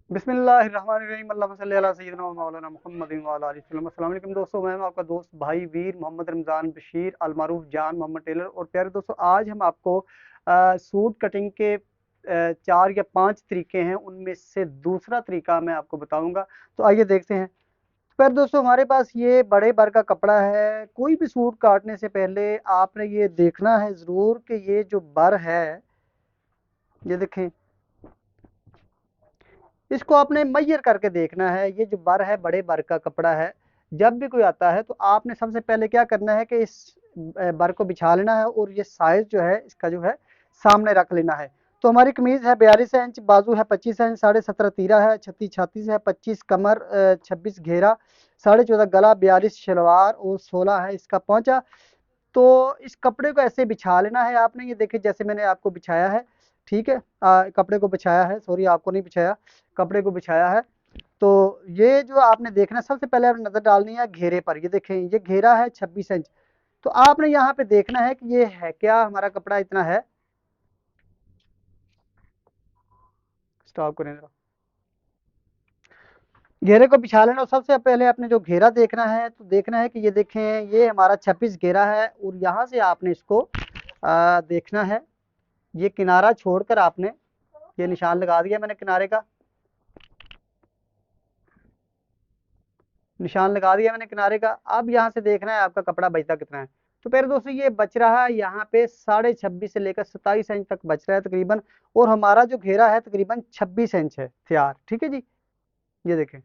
बिस्मिल्लाहिर्रहमानिर्रहीम अल्लाहुम्मा सल्लि अला सय्यिदिना व मौलाना मुहम्मदिन व अला आलिहि वसल्लम। अस्सलाम वालेकुम दोस्तों, मैं हूं आपका दोस्त भाई वीर मोहम्मद रमज़ान बशीर अलमारूफ जान मोहम्मद टेलर। और प्यारे दोस्तों, आज हम आपको सूट कटिंग के 4 या 5 तरीके हैं, उनमें से दूसरा तरीका मैं आपको बताऊंगा। तो आइए देखते हैं। प्यारे दोस्तों, हमारे पास ये बड़े बर का कपड़ा है। कोई भी सूट काटने से पहले आपने ये देखना है ज़रूर कि ये जो बर है, ये देखें, इसको आपने मैयर करके देखना है। ये जो बर है, बड़े बर का कपड़ा है। जब भी कोई आता है तो आपने सबसे पहले क्या करना है कि इस बर को बिछा लेना है और ये साइज जो है इसका जो है सामने रख लेना है। तो हमारी कमीज है 42 इंच, बाजू है 25 इंच, 17.5 तीरा है, 36 है, 25 कमर, 26 घेरा, 14.5 गला, 42 शलवार और 16 है इसका पहुंचा। तो इस कपड़े को ऐसे बिछा लेना है आपने। ये देखिए जैसे मैंने आपको बिछाया है, ठीक है। कपड़े को बिछाया है, सॉरी आपको नहीं बिछाया, कपड़े को बिछाया है। तो ये जो आपने देखना है, सबसे पहले आपने नजर डालनी है घेरे पर। ये देखें, ये घेरा है 26 इंच। तो आपने यहाँ पे देखना है कि ये है क्या, हमारा कपड़ा इतना है। स्टॉप करें जरा। घेरे को बिछा लेना और सबसे पहले आपने जो घेरा देखना है, तो देखना है कि ये देखें, ये हमारा 26 घेरा है। और यहाँ से आपने इसको देखना है। ये किनारा छोड़कर आपने ये निशान लगा दिया मैंने किनारे का, निशान लगा दिया मैंने किनारे का। अब यहाँ से देखना है आपका कपड़ा बचता कितना है। तो प्यारे दोस्तों, ये बच रहा है यहाँ पे 26.5 से लेकर 27 इंच तक बच रहा है तकरीबन। और हमारा जो घेरा है तकरीबन 26 इंच है तैयार, ठीक है जी। ये देखें,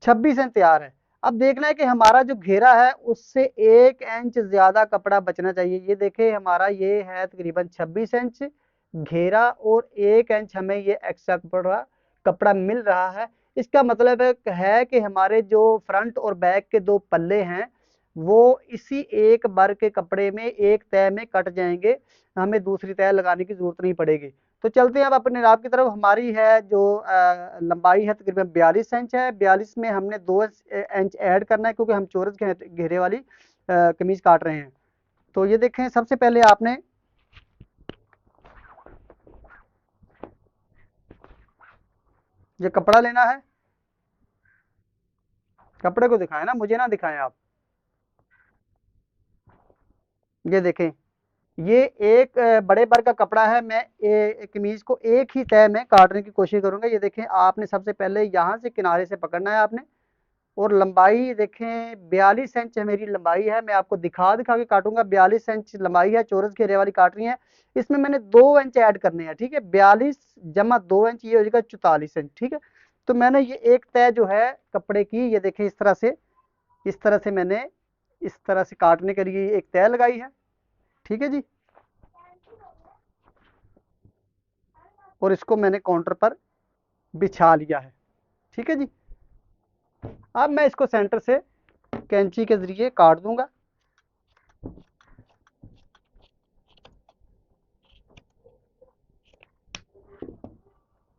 26 इंच तैयार है। अब देखना है कि हमारा जो घेरा है उससे 1 इंच ज्यादा कपड़ा बचना चाहिए। ये देखें, हमारा ये है तकरीबन 26 इंच घेरा और 1 इंच हमें ये एक्स्ट्रा कपड़ा कपड़ा मिल रहा है। इसका मतलब है कि हमारे जो फ्रंट और बैक के दो पल्ले हैं वो इसी एक बर के कपड़े में एक तय में कट जाएंगे। हमें दूसरी तय लगाने की जरूरत नहीं पड़ेगी। तो चलते हैं अब अपने नाप की तरफ। हमारी है जो लंबाई है तकरीबन 42 इंच है। 42 में हमने 2 इंच ऐड करना है क्योंकि हम चौरस घेरे वाली कमीज काट रहे हैं। तो ये देखें, सबसे पहले आपने ये कपड़ा लेना है। कपड़े को दिखाएं ना, मुझे ना दिखाएं आप। ये देखें, ये एक बड़े बर का कपड़ा है। मैं कमीज को एक ही तय में काटने की कोशिश करूंगा। ये देखें, आपने सबसे पहले यहाँ से किनारे से पकड़ना है आपने। और लंबाई देखें, 42 इंच है मेरी लंबाई है। मैं आपको दिखा दिखा के काटूंगा। 42 इंच लंबाई है, चौरस घेरे वाली काट रही है। इसमें मैंने 2 इंच ऐड करने हैं, ठीक है। 42 + 2 इंच ये हो जाएगा 44 इंच, ठीक है। तो मैंने ये एक तय जो है कपड़े की, ये देखें, इस तरह से, इस तरह से मैंने इस तरह से काटने के लिए एक तय लगाई है, ठीक है जी। और इसको मैंने काउंटर पर बिछा लिया है, ठीक है जी। अब मैं इसको सेंटर से कैंची के जरिए काट दूंगा।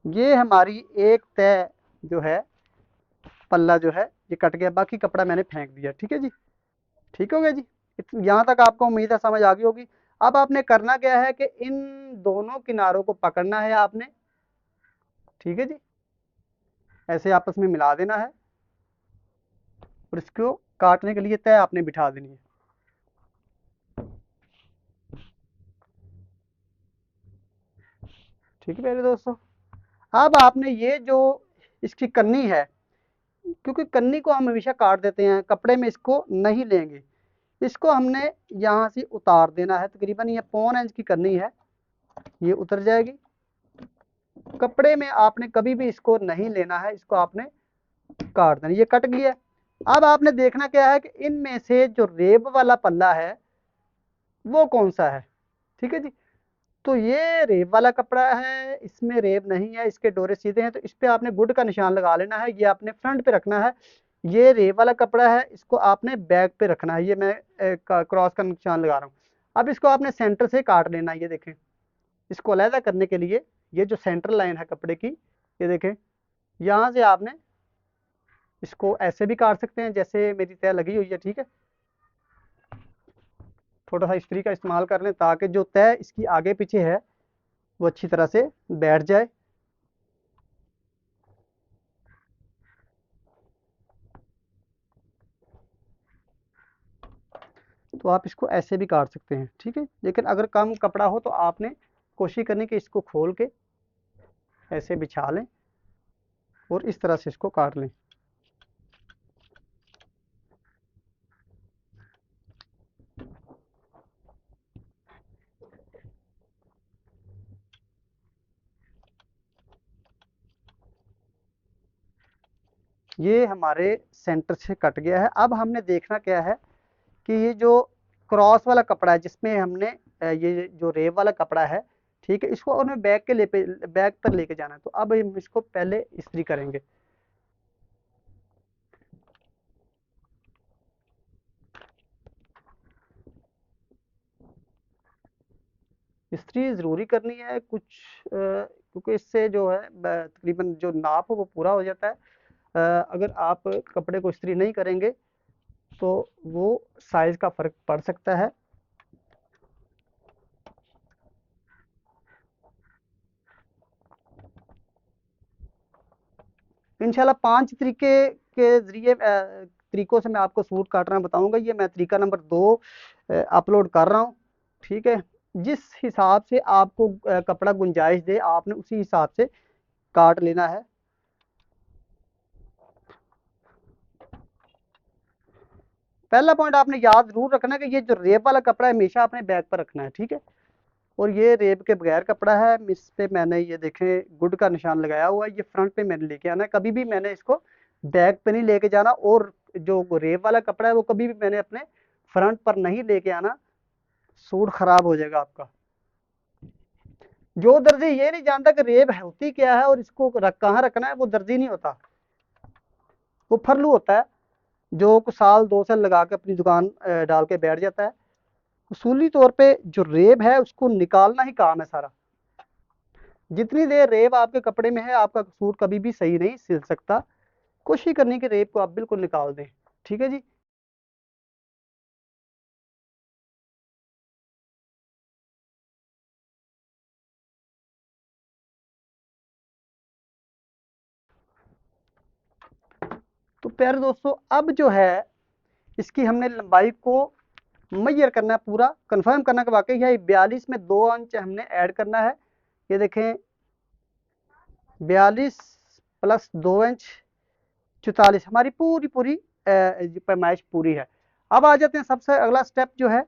ये हमारी एक तय जो है, पल्ला जो है, ये कट गया। बाकी कपड़ा मैंने फेंक दिया, ठीक है जी। ठीक हो गया जी। यहाँ तक आपको उम्मीद है समझ आ गई होगी। अब आपने करना क्या है कि इन दोनों किनारों को पकड़ना है आपने, ठीक है जी। ऐसे आपस में मिला देना है और इसको काटने के लिए तय आपने बिठा देनी है। ठीक है मेरे दोस्तों। अब आपने ये जो इसकी कन्नी है, क्योंकि कन्नी को हम हमेशा काट देते हैं, कपड़े में इसको नहीं लेंगे। इसको हमने यहाँ से उतार देना है। तकरीबन ये 1.25 इंच की कन्नी है, ये उतर जाएगी। कपड़े में आपने कभी भी इसको नहीं लेना है, इसको आपने काट देना। ये कट गया। अब आपने देखना क्या है कि इनमें से जो रेब वाला पल्ला है वो कौन सा है, ठीक है जी। तो ये रेब वाला कपड़ा है, इसमें रेब नहीं है, इसके डोरे सीधे हैं। तो इस पे आपने गुड का निशान लगा लेना है। ये आपने फ्रंट पे रखना है। ये रेब वाला कपड़ा है, इसको आपने बैक पे रखना है। ये मैं क्रॉस का निशान लगा रहा हूँ। अब इसको आपने सेंटर से काट लेना है। ये देखें, इसको अलहदा करने के लिए ये जो सेंटर लाइन है कपड़े की, ये देखें, यहाँ से आपने इसको ऐसे भी काट सकते हैं जैसे मेरी तय लगी हुई है, ठीक है। थोड़ा सा इस्त्री का इस्तेमाल कर लें ताकि जो तय इसकी आगे पीछे है वो अच्छी तरह से बैठ जाए। तो आप इसको ऐसे भी काट सकते हैं, ठीक है। लेकिन अगर कम कपड़ा हो तो आपने कोशिश करनी कि इसको खोल के ऐसे बिछा लें और इस तरह से इसको काट लें। ये हमारे सेंटर से कट गया है। अब हमने देखना क्या है कि ये जो क्रॉस वाला कपड़ा है जिसमें हमने ये जो रेब वाला कपड़ा है, ठीक है, इसको हमें बैग पर लेके जाना है। तो अब हम इसको पहले इस्त्री करेंगे। इस्त्री ज़रूरी करनी है कुछ क्योंकि इससे जो है तकरीबन जो नाप हो वो पूरा हो जाता है। अगर आप कपड़े को इस्त्री नहीं करेंगे तो वो साइज़ का फ़र्क पड़ सकता है। इंशाल्लाह 5 तरीके के ज़रिए तरीकों से मैं आपको सूट काटना बताऊँगा। ये मैं तरीका नंबर 2 अपलोड कर रहा हूँ, ठीक है। जिस हिसाब से आपको कपड़ा गुंजाइश दे आपने उसी हिसाब से काट लेना है। पहला पॉइंट आपने याद ज़रूर रखना है कि ये जो रेब वाला कपड़ा है हमेशा अपने बैग पर रखना है, ठीक है। और ये रेब के बगैर कपड़ा है, इस पे मैंने ये देखें गुड का निशान लगाया हुआ है, ये फ्रंट पे मैंने लेके आना है। कभी भी मैंने इसको बैक पे नहीं लेके जाना और जो रेब वाला कपड़ा है वो कभी भी मैंने अपने फ्रंट पर नहीं लेके आना, सूट खराब हो जाएगा आपका। जो दर्जी ये नहीं जानता कि रेब होती क्या है और इसको कहाँ रखना है वो दर्जी नहीं होता, वो फरलू होता है जो कुछ साल 2 साल लगा के अपनी दुकान डाल के बैठ जाता है। उसूली तौर पे जो रेब है उसको निकालना ही काम है सारा। जितनी देर रेब आपके कपड़े में है आपका सूट कभी भी सही नहीं सिल सकता। कोशिश करनी कि रेब को आप बिल्कुल निकाल दें, ठीक है जी। तो प्यारे दोस्तों अब जो है इसकी हमने लंबाई को मैयर करना है, पूरा कंफर्म करना कि वाकई है 42 में 2 इंच हमने ऐड करना है। ये देखें 42 प्लस 2 इंच 44 हमारी पूरी पूरी पैमाइश पूरी है। अब आ जाते हैं सबसे अगला स्टेप जो है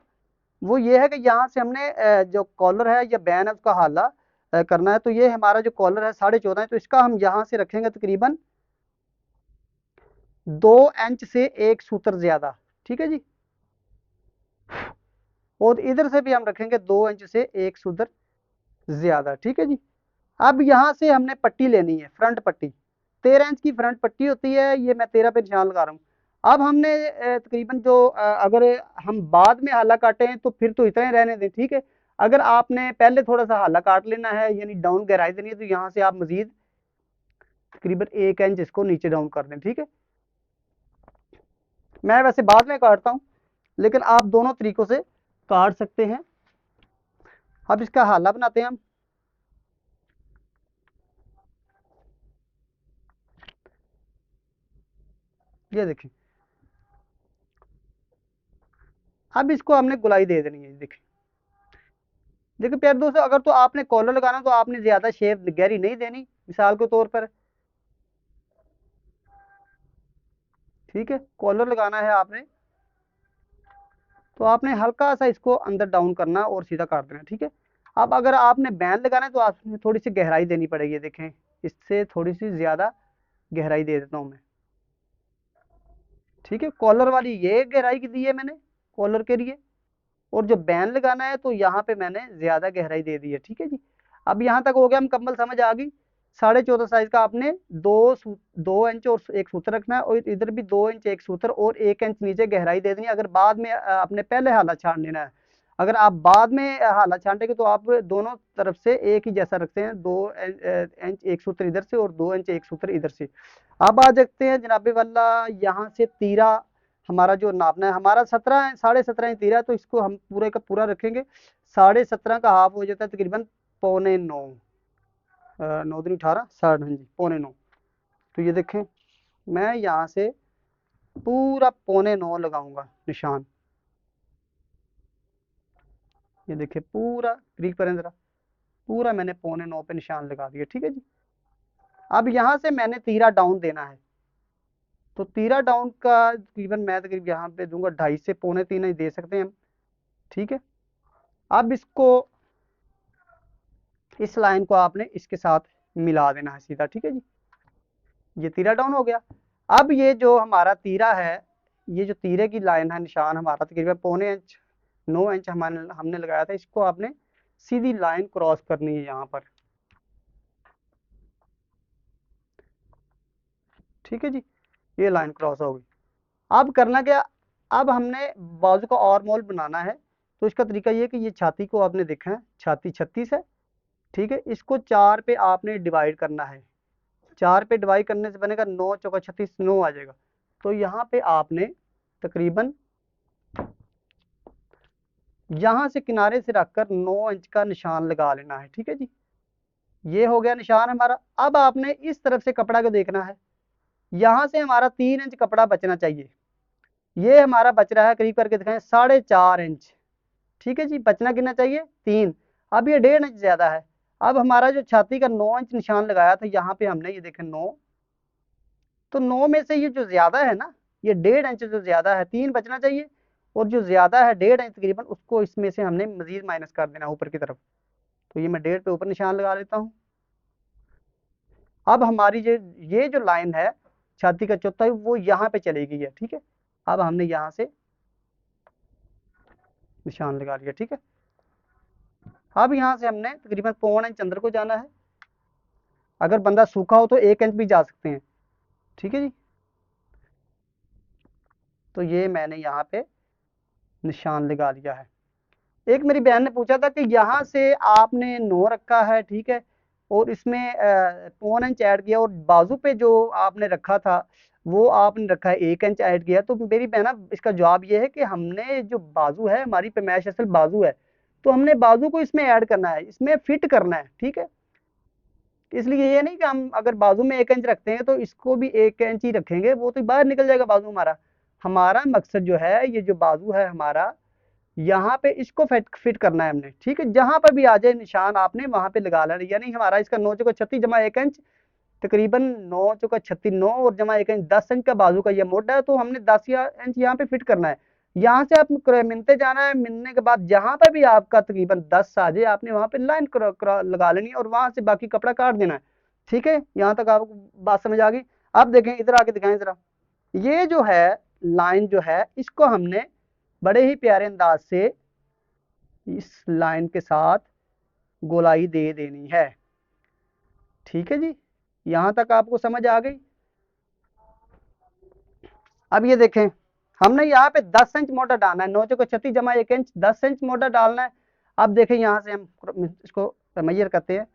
वो ये है कि यहाँ से हमने जो कॉलर है या बैन है उसका हाला करना है। तो ये हमारा जो कॉलर है 14.5 है, तो इसका हम यहाँ से रखेंगे तकरीबन 2 इंच से 1 सूत्र ज्यादा, ठीक है जी। और इधर से भी हम रखेंगे 2 इंच से 1 सूत्र ज्यादा, ठीक है जी। अब यहाँ से हमने पट्टी लेनी है, फ्रंट पट्टी 13 इंच की फ्रंट पट्टी होती है, ये मैं 13 पे निशान लगा रहा हूँ। अब हमने तकरीबन जो अगर हम बाद में हाला काटें तो फिर तो इतना ही रहने दें, ठीक है। अगर आपने पहले थोड़ा सा हाला काट लेना है यानी डाउन गहराई देनी है तो यहाँ से आप मजीद तकरीबन 1 इंच इसको नीचे डाउन कर दें, ठीक है। मैं वैसे बाद में काटता हूँ लेकिन आप दोनों तरीकों से काट सकते हैं। अब इसका हाला बनाते हैं हम। ये देखें अब इसको हमने गुलाई दे देनी है। देखें देखिए प्यारे दोस्तों अगर तो आपने कॉलर लगाना तो आपने ज्यादा शेप गहरी नहीं देनी, मिसाल के तौर पर, ठीक है। कॉलर लगाना है आपने तो आपने हल्का सा इसको अंदर डाउन करना और सीधा काट देना, ठीक है। अब अगर आपने बैन लगाना है तो आपने थोड़ी सी गहराई देनी पड़ेगी। देखें इससे थोड़ी सी ज्यादा गहराई दे देता हूँ मैं, ठीक है। कॉलर वाली ये गहराई की दी है मैंने कॉलर के लिए, और जो बैन लगाना है तो यहाँ पे मैंने ज्यादा गहराई दे दी है, ठीक है जी। अब यहाँ तक हो गया, मुकम्मल समझ आ गई। 14.5 साइज का आपने 2 इंच और 1 सूत्र रखना है, और इधर भी 2 इंच 1 सूत्र और 1 इंच नीचे गहराई दे देनी है। अगर बाद में आपने पहले हाला छान लेना है, अगर आप बाद में हाला छांटेंगे तो आप दोनों तरफ से एक ही जैसा रखते हैं, 2 इंच 1 सूत्र इधर से और 2 इंच 1 सूत्र इधर से। अब आ जाते हैं जनाबे वाला यहाँ से तीरा हमारा जो नापना है, हमारा 17 17.5 इंच तीरा है, तो इसको हम पूरे का पूरा रखेंगे। 17.5 का हाफ हो जाता है तकरीबन 8.25 9 दूनी 18 60, हाँ जी 8.25। तो ये देखें मैं यहाँ से पूरा 8.25 लगाऊंगा निशान। ये देखिए पूरा क्लिक करें जरा, पूरा मैंने 8:45 पे निशान लगा दिया, ठीक है जी। अब यहाँ से मैंने तीरा डाउन देना है, तो तीरा डाउन का तकरीबन मैं तकरीबन यहाँ पे दूंगा 2.5 से 2.25 ही दे सकते हैं हम, ठीक है। अब इसको, इस लाइन को आपने इसके साथ मिला देना है सीधा, ठीक है जी। ये तीरा डाउन हो गया। अब ये जो हमारा तीरा है, ये जो तीरे की लाइन है, निशान हमारा तकरीबन 0.25 इंच 9 इंच हमने लगाया था, इसको आपने सीधी लाइन क्रॉस करनी है यहाँ पर, ठीक है जी। ये लाइन क्रॉस हो गई। अब करना क्या, अब हमने बाजू का और मोल बनाना है। तो इसका तरीका ये है कि ये छाती को आपने देखा है, छाती 36 है, ठीक है। इसको 4 पे आपने डिवाइड करना है, 4 पे डिवाइड करने से बनेगा 9 चौका 36, 9 आ जाएगा। तो यहाँ पे आपने तकरीबन यहाँ से किनारे से रखकर 9 इंच का निशान लगा लेना है, ठीक है जी। ये हो गया निशान हमारा। अब आपने इस तरफ से कपड़ा को देखना है, यहाँ से हमारा 3 इंच कपड़ा बचना चाहिए। ये हमारा बच रहा है, करीब करके दिखाएं 4.5 इंच, ठीक है जी। बचना कितना चाहिए, 3। अब ये 1.5 इंच ज्यादा है। अब हमारा जो छाती का 9 इंच निशान लगाया था, यहाँ पे हमने ये देखें 9, तो 9 में से ये जो ज्यादा है ना, ये 1.5 इंच जो ज्यादा है, 3 बचना चाहिए, और जो ज्यादा है 1.5 इंच तकरीबन, उसको इसमें से हमने मजीद माइनस कर देना ऊपर की तरफ। तो ये मैं 1.5 पे ऊपर निशान लगा लेता हूँ। अब हमारी ये जो लाइन है छाती का चौथाई, वो यहाँ पे चली गई है, ठीक है। अब हमने यहाँ से निशान लगा लिया, ठीक है। अब यहाँ से हमने तकरीबन 0.25 इंच अंदर को जाना है। अगर बंदा सूखा हो तो 1 इंच भी जा सकते हैं, ठीक है जी। तो ये मैंने यहाँ पे निशान लगा लिया है। एक मेरी बहन ने पूछा था कि यहाँ से आपने 9 रखा है, ठीक है, और इसमें 0.25 इंच ऐड किया, और बाजू पे जो आपने रखा था वो आपने रखा है 1 इंच ऐड किया। तो मेरी बहना, इसका जवाब ये है कि हमने जो बाजू है, हमारी पैमाइश असल बाजू है, तो हमने बाजू को इसमें ऐड करना है, इसमें फिट करना है, ठीक है। इसलिए ये नहीं कि हम अगर बाजू में 1 इंच रखते हैं तो इसको भी 1 इंच ही रखेंगे, वो तो बाहर निकल जाएगा बाजू हमारा। हमारा मकसद जो है, ये जो बाजू है हमारा, यहाँ पे इसको फिट करना है हमने, ठीक है। जहां पर भी आ जाए निशान आपने वहां पे लगा लेना। यानी हमारा इसका 9 चौका 36 जमा 1 इंच, तकरीबन 9 चौका 36, 9 और जमा 1 इंच, 10 इंच का बाजू का ये मोटा है, तो हमने 10 इंच यहाँ पे फिट करना है। यहाँ से आप मिलते जाना है, मिलने के बाद जहां पर भी आपका तकरीबन 10 आ जाए, आपने वहां पे लाइन लगा लेनी है, और वहां से बाकी कपड़ा काट देना है, ठीक है। यहाँ तक आपको बात समझ आ गई। अब देखें, इधर आके दिखाएं जरा, ये जो है लाइन जो है, इसको हमने बड़े ही प्यारे अंदाज से इस लाइन के साथ गोलाई दे देनी है, ठीक है जी। यहां तक आपको समझ आ गई। अब ये देखें, हमने यहाँ पे 10 इंच मोटा डालना है, 9 चौका 36 जमा 1 इंच, 10 इंच मोटा डालना है। अब देखें, यहाँ से हम इसको मैयर करते हैं,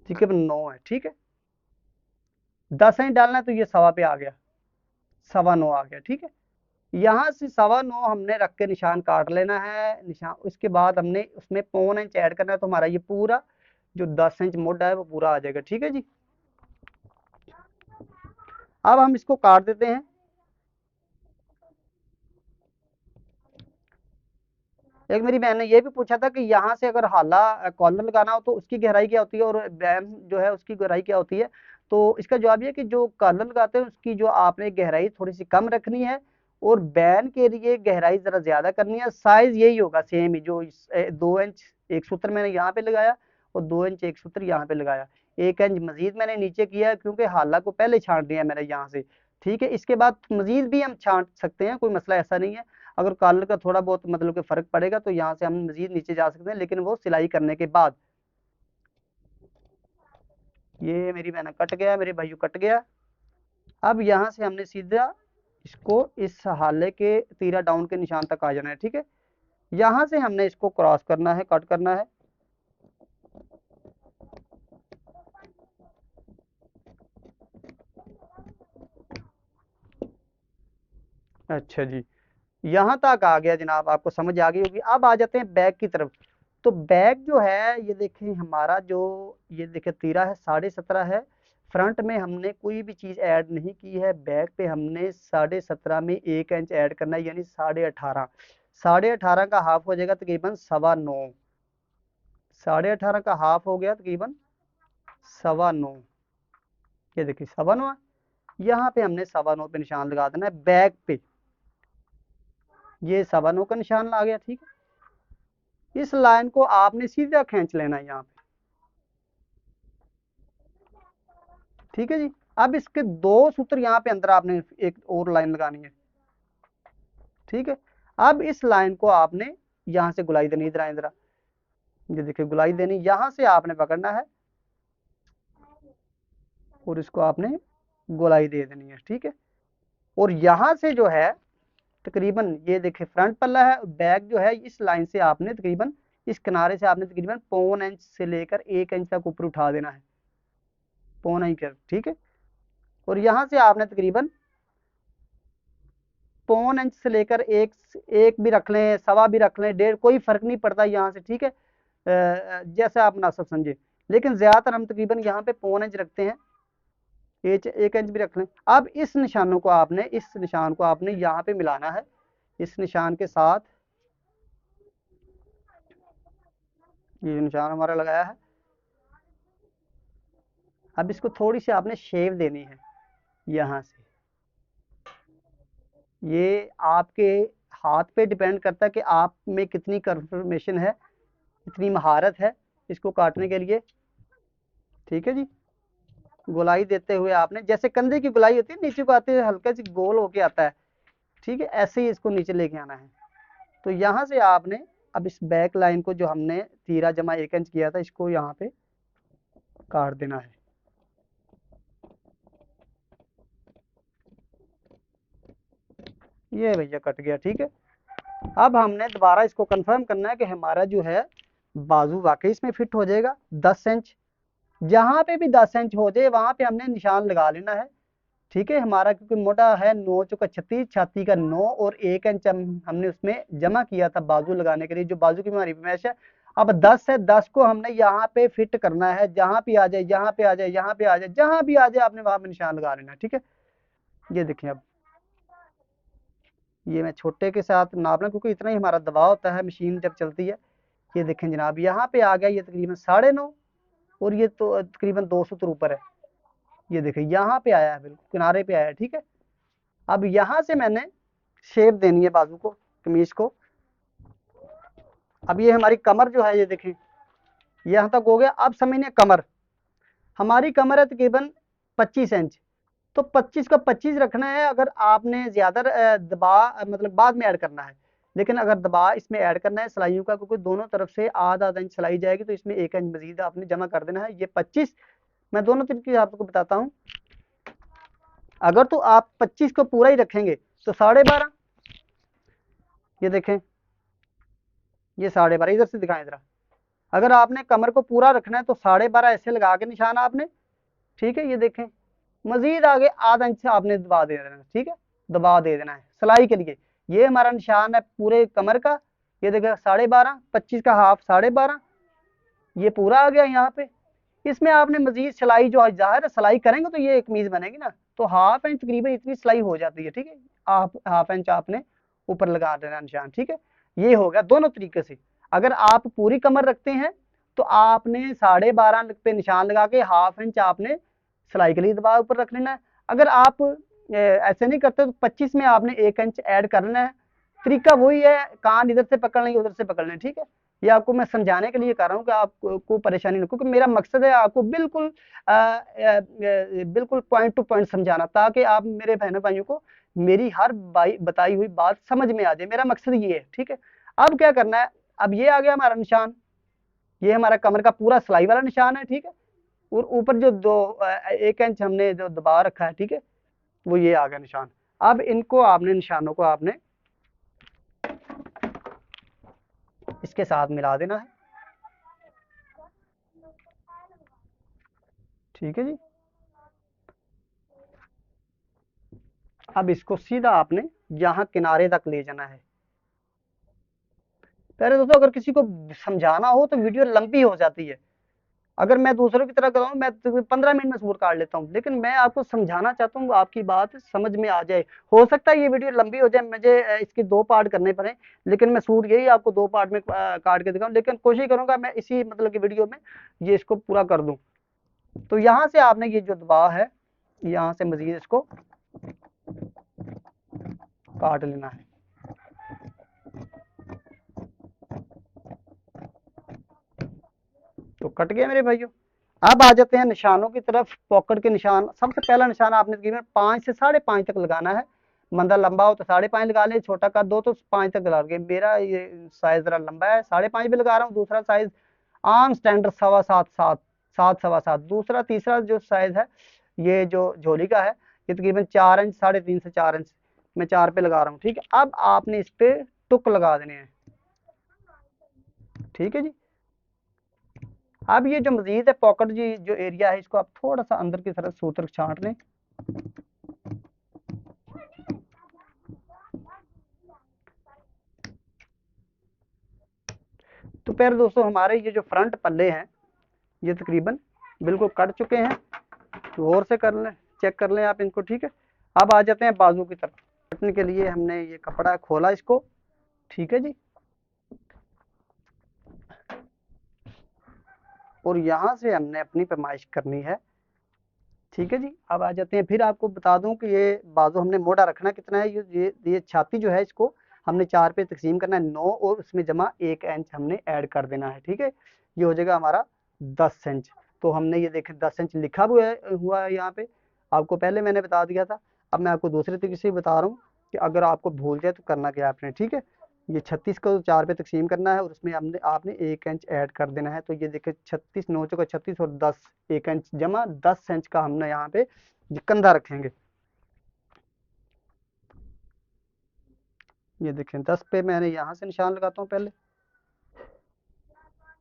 ठीक है, 9 है, ठीक है। 10 इंच डालना है, तो ये सवा पे आ गया, 9.25 आ गया, ठीक है। यहाँ से 9.25 हमने रख के निशान काट लेना है, निशान। उसके बाद हमने उसमें 0.25 इंच ऐड करना है, तो हमारा ये पूरा जो 10 इंच मोटा है वो पूरा आ जाएगा, ठीक है जी। अब हम इसको काट देते हैं। एक मेरी बहन ने ये भी पूछा था कि यहाँ से अगर हाला कॉलर लगाना हो तो उसकी गहराई क्या होती है, और बैम जो है उसकी गहराई क्या होती है। तो इसका जवाब ये कि जो कॉलर लगाते हैं उसकी जो आपने गहराई थोड़ी सी कम रखनी है, और बैन के लिए गहराई जरा ज्यादा करनी है। साइज यही होगा सेम ही, जो 2 इंच एक सूत्र मैंने यहाँ पे लगाया, और 2 इंच एक सूत्र यहाँ पे लगाया, 1 इंच मजीद मैंने नीचे किया है, क्योंकि हाला को पहले छांट दिया है मैंने यहाँ से, ठीक है। इसके बाद मजीद भी हम छांट सकते हैं, कोई मसला ऐसा नहीं है। अगर कॉलर का थोड़ा बहुत मतलब कि फर्क पड़ेगा तो यहाँ से हम मजीद नीचे जा सकते हैं, लेकिन वो सिलाई करने के बाद। ये मेरी बहना कट गया, मेरे भाइयों कट गया। अब यहाँ से हमने सीधा इसको इस हाले के तीरा डाउन के निशान तक आ जाना है, ठीक है। यहाँ से हमने इसको क्रॉस करना है, कट करना है। अच्छा जी, यहाँ तक आ गया जनाब, आपको समझ आ गई होगी। अब आ जाते हैं बैक की तरफ। तो बैक जो है, ये देखें हमारा जो, ये देखें तीरा है 17.5 है, फ्रंट में हमने कोई भी चीज़ ऐड नहीं की है, बैक पे हमने 17.5 में 1 इंच ऐड करना है, यानी 18.5। 18.5 का हाफ हो जाएगा तकरीबन 9.25। 18.5 का हाफ हो गया तकरीबन 9.25। ये देखिए 9.25, यहाँ पे हमने 9.25 पे निशान लगा देना है बैक पे। ये 9.25 का निशान आ गया, ठीक है। इस लाइन को आपने सीधा खींच लेना है यहाँ पे, ठीक है जी। अब इसके 2 सूत्र यहाँ पे अंदर आपने एक और लाइन लगानी है, ठीक है। अब इस लाइन को आपने यहाँ से गुलाई देनी, इधर इधर, ये देखिए गुलाई देनी, यहाँ से आपने पकड़ना है और इसको आपने गोलाई दे देनी है, ठीक है। और यहाँ से जो है तकरीबन, ये देखिए फ्रंट पल्ला है, बैक जो है इस लाइन से आपने तकरीबन, इस किनारे से आपने तकरीबन 0.25 इंच से लेकर 1 इंच तक ऊपर उठा देना है, 0.25 इंच, ठीक है। और यहाँ से आपने तकरीबन 0.25 इंच से लेकर एक भी रख लें, 1.25 भी रख लें, 1.5, कोई फर्क नहीं पड़ता यहाँ से, ठीक है। जैसे आप मुनासिब समझे, लेकिन ज्यादातर हम तकरीबन यहाँ पे 0.25 इंच रखते हैं, 1 इंच भी रख लें। अब इस निशानों को आपने, इस निशान को आपने यहाँ पे मिलाना है इस निशान के साथ। ये निशान हमारा लगाया है। अब इसको थोड़ी सी आपने शेप देनी है यहाँ से। ये आपके हाथ पे डिपेंड करता है कि आप में कितनी कंफर्मेशन है, कितनी महारत है इसको काटने के लिए, ठीक है जी। गोलाई देते हुए आपने, जैसे कंधे की गोलाई होती है, नीचे को आते हुए हल्का सी गोल होके आता है, ठीक है, ऐसे ही इसको नीचे लेके आना है। तो यहाँ से आपने अब इस बैक लाइन को जो हमने 13 - 1 इंच किया था, इसको यहाँ पे काट देना है। ये भैया कट गया, ठीक है। अब हमने दोबारा इसको कंफर्म करना है कि हमारा जो है बाजू वाकई इसमें फिट हो जाएगा 10 इंच। जहाँ पे भी 10 इंच हो जाए वहां पे हमने निशान लगा लेना है, ठीक है। हमारा क्योंकि मोटा है 9 चौका 36, छाती का 9 और 1 इंच हमने उसमें जमा किया था बाजू लगाने के लिए, जो बाजू की हमारी मैश है। अब 10 है, 10 को हमने यहाँ पे फिट करना है, जहाँ पे आ जाए, यहाँ पे आ जाए, यहाँ पे आ जाए, जहाँ भी आ जाए आपने वहां पे निशान लगा लेना है, ठीक है। ये देखिए, अब ये मैं छोटे के साथ नापना, क्योंकि इतना ही हमारा दबाव होता है मशीन जब चलती है। ये देखें जनाब, यहाँ पे आ गया ये तकरीबन 9.5, और ये तो तकरीबन 200 ऊपर है। ये देखें यहाँ पे आया है, बिल्कुल किनारे पे आया है, ठीक है। अब यहाँ से मैंने शेप देनी है बाजू को, कमीज को। अब ये हमारी कमर जो है, ये देखें यहाँ तक हो गया। अब समझिए कमर, हमारी कमर है तकरीबन 25 इंच, तो 25 का 25 रखना है। अगर आपने ज्यादा दबाव मतलब बाद में ऐड करना है, लेकिन अगर दबाव इसमें ऐड करना है सिलाइयों का, क्योंकि दोनों तरफ से आधा आधा इंच सिलाई जाएगी, तो इसमें 1 इंच मजीद आपने जमा कर देना है। ये 25 मैं दोनों तरीके आपको बताता हूँ। अगर तो आप 25 को पूरा ही रखेंगे तो 12.5, ये देखें, ये 12.5 इधर से दिखाएं जरा। अगर आपने कमर को पूरा रखना है तो 12.5 ऐसे लगा के निशान आपने, ठीक है। ये देखें, मजीद आगे आधा इंच आपने दबा दे देना है, ठीक है, दबा दे देना है सिलाई के लिए। ये हमारा निशान है पूरे कमर का। ये देखिए 12.5, 25 का हाफ 12.5, ये पूरा आ गया यहाँ पे। इसमें आपने मजीद सिलाई, जो जाहिर है सिलाई करेंगे तो ये एक कमीज बनेगी ना, तो हाफ इंच तकरीबन इतनी सिलाई हो जाती है, ठीक है। आप हाफ इंच आपने ऊपर लगा देना निशान, ठीक है। ये हो गया दोनों तरीके से। अगर आप पूरी कमर रखते हैं तो आपने 12.5 पे निशान लगा के हाफ इंच आपने सिलाई के लिए दबाव ऊपर रख लेना है। अगर आप ऐसे नहीं करते तो 25 में आपने 1 इंच ऐड कर लेना है। तरीका वही है, कान इधर से पकड़ लेंगे, उधर से पकड़ लें, ठीक है। ये आपको मैं समझाने के लिए कर रहा हूँ कि आपको परेशानी नहीं, क्योंकि मेरा मकसद है आपको बिल्कुल बिल्कुल पॉइंट टू पॉइंट समझाना, ताकि आप मेरे बहनों भाइयों को मेरी हर बताई हुई बात समझ में आ जाए। मेरा मकसद ये है, ठीक है। अब क्या करना है, अब ये आ गया हमारा निशान, ये हमारा कमर का पूरा सिलाई वाला निशान है, ठीक है। और ऊपर जो 1 इंच हमने जो दबा रखा है, ठीक है, वो ये आ गया निशान। अब इनको आपने, निशानों को आपने इसके साथ मिला देना है, ठीक है जी। अब इसको सीधा आपने यहाँ किनारे तक ले जाना है। पहले दोस्तों, अगर किसी को समझाना हो तो वीडियो लंबी हो जाती है, अगर मैं दूसरों की तरह कराऊँ, मैं तो 15 मिनट में सूट काट लेता हूँ, लेकिन मैं आपको समझाना चाहता हूँ, आपकी बात समझ में आ जाए। हो सकता है ये वीडियो लंबी हो जाए, मुझे इसके 2 पार्ट करने पड़े, लेकिन मैं सूट यही आपको 2 पार्ट में काट के दिखाऊँ, लेकिन कोशिश करूँगा मैं इसी मतलब की वीडियो में ये इसको पूरा कर दूँ। तो यहाँ से आपने ये जो दबाव है, यहाँ से मज़ीद इसको काट लेना है। तो कट गया मेरे भाइयों। अब आ जाते हैं निशानों की तरफ। पॉकेट के निशान, सबसे पहला निशान आपने तकरीबन 5 से 5.5 तक लगाना है। बंदा लंबा हो तो 5.5 लगा ले, छोटा कद दो तो 5 तक लगा ले। मेरा ये साइज जरा लंबा है, 5.5 भी लगा रहा हूँ। दूसरा साइज आम स्टैंडर्ड 7.25 7 7 7.25। दूसरा तीसरा जो साइज है ये जो झोली का है, ये तकरीबन 4 इंच 3.5 से 4 इंच मैं 4 पे लगा रहा हूँ। ठीक है, अब आपने इस पे टुक लगा देने हैं। ठीक है जी। अब ये जो मजीद है पॉकेट जी जो एरिया है, इसको आप थोड़ा सा अंदर की तरफ सूत्र छांट लें। तो प्यारे दोस्तों, हमारे ये जो फ्रंट पल्ले हैं ये तकरीबन बिल्कुल कट चुके हैं। तो और से कर लें, चेक कर लें आप इनको। ठीक है, अब आ जाते हैं बाजू की तरफ। कटने के लिए हमने ये कपड़ा खोला इसको। ठीक है जी, और यहाँ से हमने अपनी पैमाइश करनी है। ठीक है जी, अब आ जाते हैं, फिर आपको बता दूं कि ये बाजू हमने मोटा रखना कितना है। ये छाती जो है इसको हमने 4 पे तकसीम करना है, 9, और उसमें जमा 1 इंच हमने ऐड कर देना है। ठीक है, ये हो जाएगा हमारा 10 इंच। तो हमने ये देखें 10 इंच लिखा हुआ है यहाँ पे, आपको पहले मैंने बता दिया था। अब मैं आपको दूसरे तरीके से बता रहा हूँ कि अगर आपको भूल जाए तो करना क्या है आपने। ठीक है, ये 36 को 4 पे तकसीम करना है, और उसमें हमने आपने 1 इंच ऐड कर देना है। तो ये देखिए 36 9 चौका 36 और 10, 1 इंच जमा 10 इंच का हमने यहाँ पे ये कंधा रखेंगे। ये देखें 10 पे मैंने यहाँ से निशान लगाता हूँ पहले,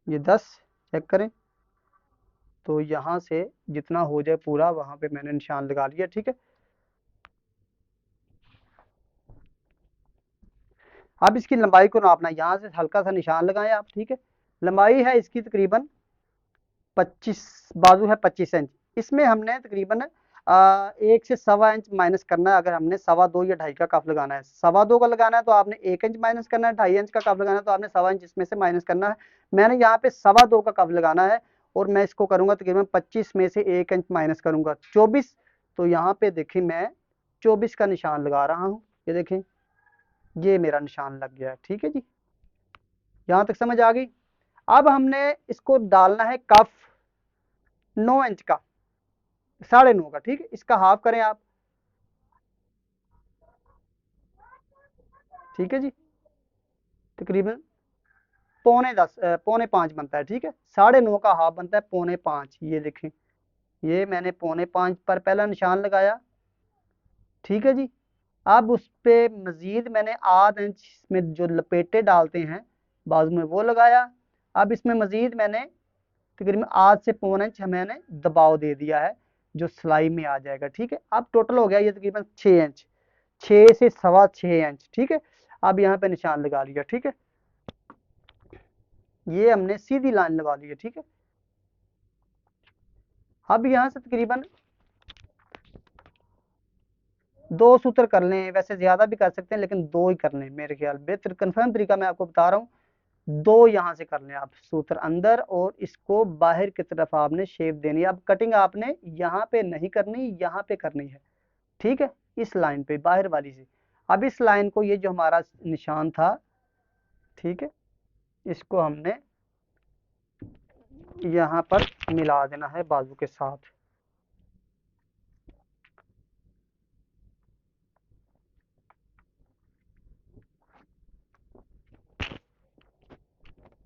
ये 10 चेक करें। तो यहाँ से जितना हो जाए पूरा वहाँ पे मैंने निशान लगा लिया। ठीक है, अब इसकी लंबाई को नापना है, यहाँ से हल्का सा निशान लगाएं आप। ठीक है, लंबाई है इसकी तकरीबन 25, बाजू है 25 इंच। इसमें हमने तकरीबन 1 से 1.25 इंच माइनस करना है। अगर हमने 2.25 या 2.5 का कफ लगाना है, 2.25 का लगाना है तो आपने 1 इंच माइनस करना है। 2.5 इंच का कफ लगाना है तो आपने 1.25 इंच इसमें से माइनस करना है। मैंने यहाँ पे 2.25 का कफ लगाना है, और मैं इसको करूंगा तकरीबन 25 में से 1 इंच माइनस करूंगा 24। तो यहाँ पे देखिए मैं 24 का निशान लगा रहा हूँ। ये देखें, ये मेरा निशान लग गया है। ठीक है जी, यहाँ तक समझ आ गई। अब हमने इसको डालना है कफ 9 इंच का, 9.5 का। ठीक है, इसका हाफ करें आप। ठीक है जी, तकरीबन 5.25 बनता है। ठीक है, 9.5 का हाफ बनता है 5.25। ये देखें, ये मैंने 5.25 पर पहला निशान लगाया। ठीक है जी, अब उस पे मजीद मैंने आध इंच में जो लपेटे डालते हैं बाजू में वो लगाया। अब इसमें मजीद मैंने तकरीबन आध से 1.25 इंच मैंने दबाव दे दिया है, जो सिलाई में आ जाएगा। ठीक है, अब टोटल हो गया ये तकरीबन 6 इंच, 6 से 6.25 इंच। ठीक है, अब यहाँ पे निशान लगा लिया। ठीक है, ये हमने सीधी लाइन लगा ली है। ठीक है, अब यहाँ से तकरीबन 2 सूत्र कर लें, वैसे ज्यादा भी कर सकते हैं लेकिन 2 ही कर लें, मेरे ख्याल बेहतर कंफर्म तरीका मैं आपको बता रहा हूँ। 2 यहाँ से कर लें आप सूत्र अंदर, और इसको बाहर की तरफ आपने शेप देनी है। अब कटिंग आपने यहाँ पे नहीं करनी, यहाँ पे करनी है। ठीक है, इस लाइन पे बाहर वाली से। अब इस लाइन को, ये जो हमारा निशान था, ठीक है, इसको हमने यहाँ पर मिला देना है बाजू के साथ।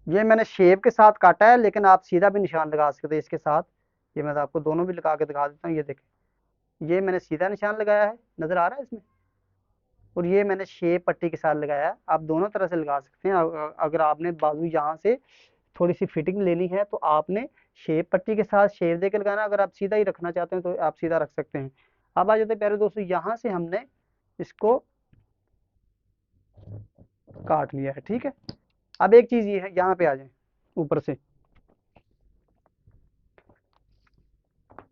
ये मैंने शेप के साथ काटा है, लेकिन आप सीधा भी निशान लगा सकते हैं इसके साथ। ये मैं आपको दोनों भी लगा के दिखा देता हूँ। ये देखें, ये मैंने सीधा निशान लगाया है, नजर आ रहा है इसमें, और ये मैंने शेप पट्टी के साथ लगाया है। आप दोनों तरह से लगा सकते हैं। अगर आपने बाजू यहाँ से थोड़ी सी फिटिंग लेनी है तो आपने शेप पट्टी के साथ शेप दे के लगाना। अगर आप सीधा ही रखना चाहते हैं तो आप सीधा रख सकते हैं। अब आ जाते हैं प्यारे दोस्तों, यहाँ से हमने इसको काट लिया है। ठीक है, अब एक चीज ये है, यहाँ पे आ जाए ऊपर से,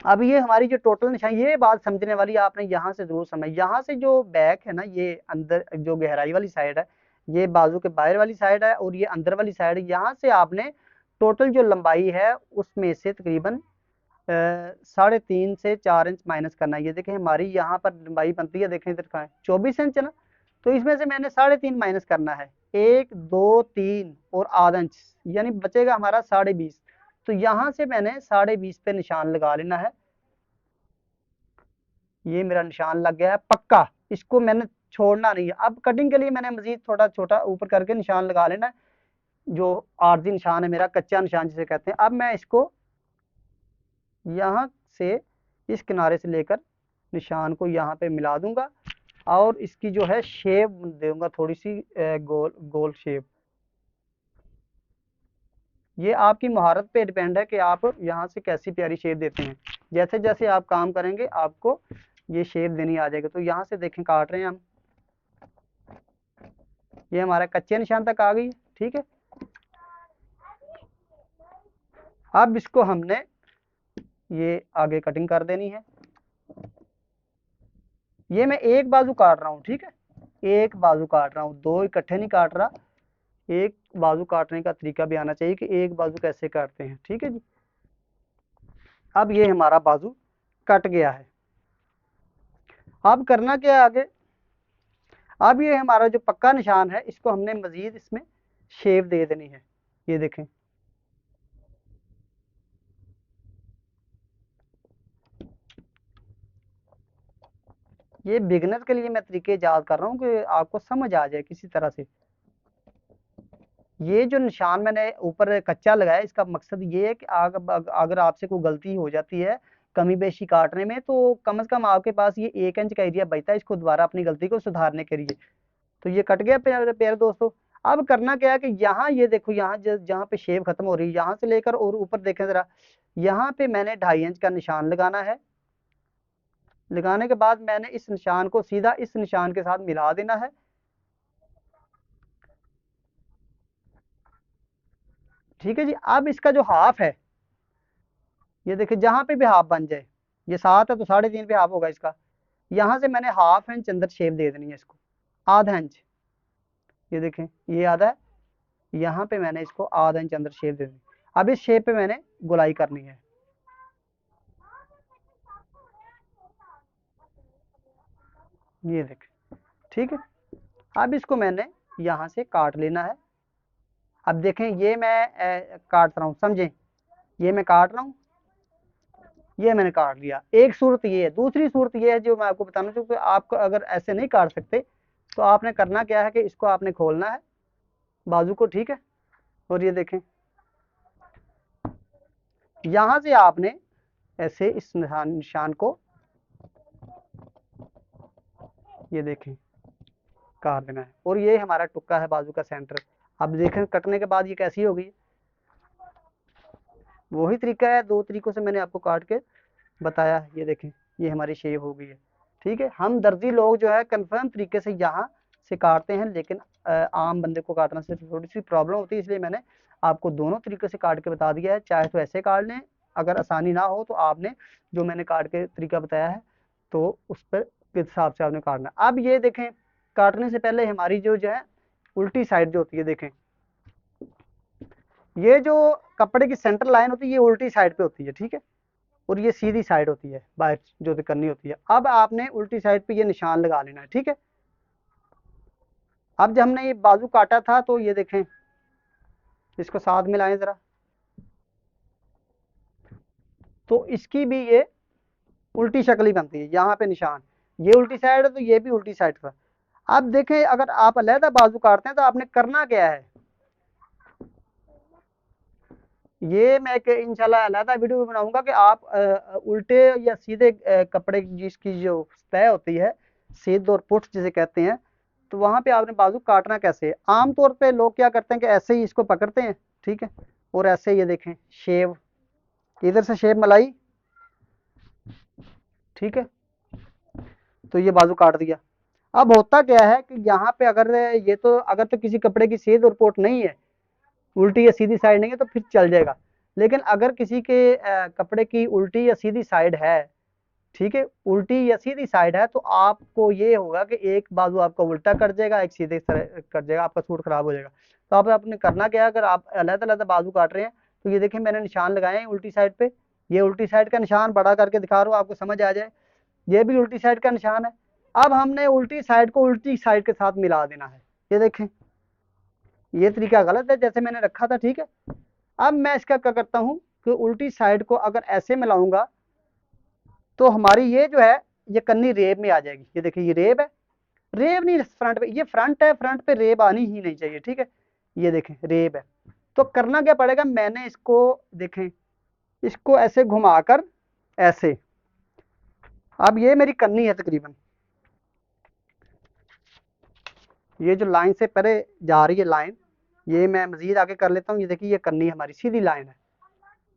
अब ये हमारी जो टोटल निशान, ये बात समझने वाली आपने यहाँ से जरूर समझ, यहाँ से जो बैक है ना, ये अंदर जो गहराई वाली साइड है, ये बाजू के बाहर वाली साइड है, और ये अंदर वाली साइड है। यहाँ से आपने टोटल जो लंबाई है उसमें से तकरीबन 3.5 से 4 इंच माइनस करना है। ये देखें हमारी यहाँ पर लंबाई बनती है, देखें इधर कहाँ है, 24 इंच है ना, तो इसमें से मैंने 3.5 माइनस करना है, 1 2 3 और आधा इंच, यानी बचेगा हमारा 20.5। तो यहाँ से मैंने 20.5 पे निशान लगा लेना है। ये मेरा निशान लग गया है पक्का, इसको मैंने छोड़ना नहीं है। अब कटिंग के लिए मैंने मजीद थोड़ा छोटा ऊपर करके निशान लगा लेना है, जो आरजी निशान है मेरा, कच्चा निशान जिसे कहते हैं। अब मैं इसको यहाँ से इस किनारे से लेकर निशान को यहाँ पे मिला दूंगा, और इसकी जो है शेप दूंगा थोड़ी सी गोल गोल शेप। ये आपकी महारत पे डिपेंड है कि आप यहाँ से कैसी प्यारी शेप देते हैं। जैसे जैसे आप काम करेंगे आपको ये शेप देनी आ जाएगी। तो यहाँ से देखें काट रहे हैं हम, ये हमारा कच्चे निशान तक आ गई, ठीक है। अब इसको हमने ये आगे कटिंग कर देनी है। ये मैं एक बाजू काट रहा हूँ, ठीक है, एक बाजू काट रहा हूँ, दो इकट्ठे नहीं काट रहा। एक बाजू काटने का तरीका भी आना चाहिए कि एक बाजू कैसे काटते हैं, ठीक है जी। अब ये हमारा बाजू कट गया है। अब करना क्या है आगे, अब ये हमारा जो पक्का निशान है इसको हमने मजीद इसमें शेप दे देनी है। ये देखें, ये बिगनर के लिए मैं तरीके याद कर रहा हूँ कि आपको समझ आ जाए किसी तरह से। ये जो निशान मैंने ऊपर कच्चा लगाया, इसका मकसद ये है कि अगर आपसे कोई गलती हो जाती है कमी बेशी काटने में, तो कम से कम आपके पास ये 1 इंच का एरिया बचता है इसको दोबारा अपनी गलती को सुधारने के लिए। तो ये कट गया प्यारे प्यारे दोस्तों। अब करना क्या है कि यहाँ ये देखो, यहाँ जहाँ पे शेप खत्म हो रही है, यहाँ से लेकर और ऊपर देखें जरा, यहाँ पे मैंने 2.5 इंच का निशान लगाना है। लगाने के बाद मैंने इस निशान को सीधा इस निशान के साथ मिला देना है। ठीक है जी। अब इसका जो हाफ है, ये देखिए जहां पे भी हाफ बन जाए, ये 7 है तो 3.5 पे हाफ होगा इसका, यहां से मैंने हाफ इंच अंदर शेप दे देनी है इसको, आधा इंच। ये देखें ये आधा है, यहाँ पे मैंने इसको आधा इंच अंदर शेप दे दी। अब इस शेप पे मैंने गोलाई करनी है। ये देखें, ठीक है। अब इसको मैंने यहाँ से काट लेना है। अब देखें ये मैं काट रहा हूँ, समझें, ये मैं काट रहा हूँ, ये मैंने काट लिया। एक सूरत ये है, दूसरी सूरत ये है जो मैं आपको बताना चाहूँ कि आपको अगर ऐसे नहीं काट सकते तो आपने करना क्या है कि इसको आपने खोलना है बाजू को, ठीक है। और ये देखें यहाँ से आपने ऐसे इस निशान को ये देखें काट देना है, और ये हमारा टुक्का है बाजू का सेंटर। अब देखें कटने के बाद ये कैसी हो गई, वही तरीका है, दो तरीकों से मैंने आपको काट के बताया है। ये देखें ये हमारी शेप हो गई है, ठीक है। हम दर्जी लोग जो है कंफर्म तरीके से यहाँ से काटते हैं, लेकिन आम बंदे को काटना से थोड़ी सी प्रॉब्लम होती है, इसलिए मैंने आपको दोनों तरीके से काट के बता दिया है। चाहे तो ऐसे काट लें, अगर आसानी ना हो तो आपने जो मैंने काट के तरीका बताया है तो उस पर किस हिसाब से आपने काटना। अब ये देखें काटने से पहले हमारी जो है उल्टी साइड जो होती है, देखें ये जो कपड़े की सेंटर लाइन होती है ये उल्टी साइड पे होती है, ठीक है, और ये सीधी साइड होती है बाहर जो करनी होती है। अब आपने उल्टी साइड पे ये निशान लगा लेना है, ठीक है। अब जब हमने ये बाजू काटा था तो ये देखें, इसको साथ मिलाएं जरा, तो इसकी भी ये उल्टी शक्ल ही बनती है। यहाँ पे निशान, ये उल्टी साइड है तो ये भी उल्टी साइड का। अब देखें अगर आप अलहदा बाजू काटते हैं तो आपने करना क्या है, ये मैं एक इंशाल्लाह अलहदा वीडियो भी बनाऊंगा कि आप उल्टे या सीधे कपड़े जिसकी जो तय होती है, सीध और पुट जिसे कहते हैं, तो वहां पे आपने बाजू काटना कैसे है। आमतौर पे लोग क्या करते हैं कि ऐसे ही इसको पकड़ते हैं, ठीक है, और ऐसे ये देखें शेव, इधर से शेप मलाई, ठीक है, तो ये बाजू काट दिया। अब होता क्या है कि यहाँ पे अगर ये तो अगर तो किसी कपड़े की सीध और पोट नहीं है, उल्टी या सीधी साइड नहीं है, तो फिर चल जाएगा। लेकिन अगर किसी के कपड़े की उल्टी या सीधी साइड है, ठीक है, उल्टी या सीधी साइड है, तो आपको ये होगा कि एक बाजू आपका उल्टा कट जाएगा, एक सीधे कट जाएगा, आपका सूट खराब हो जाएगा। तो आप आपने करना क्या है, अगर आप अलग-अलग बाजू काट रहे हैं, तो ये देखिए मैंने निशान लगाए हैं उल्टी साइड पे, ये उल्टी साइड का निशान बड़ा करके दिखा रहा हूँ, आपको समझ आ जाए। ये भी उल्टी साइड का निशान है। अब हमने उल्टी साइड को उल्टी साइड के साथ मिला देना है। ये देखें, ये तरीका गलत है जैसे मैंने रखा था, ठीक है। अब मैं इसका क्या करता हूँ कि उल्टी साइड को अगर ऐसे मिलाऊंगा, तो हमारी ये जो है ये कन्नी रेब में आ जाएगी। ये देखिए ये रेब है, रेब नहीं फ्रंट पे, ये फ्रंट है, फ्रंट पे रेब आनी ही नहीं चाहिए, ठीक है। ये देखें रेब है। तो करना क्या पड़ेगा, मैंने इसको देखें, इसको ऐसे घुमाकर ऐसे, अब ये मेरी कन्नी है तकरीबन, ये जो लाइन से परे जा रही है लाइन, ये मैं मजीद आगे कर लेता हूँ। ये देखिए ये कन्नी हमारी सीधी लाइन है,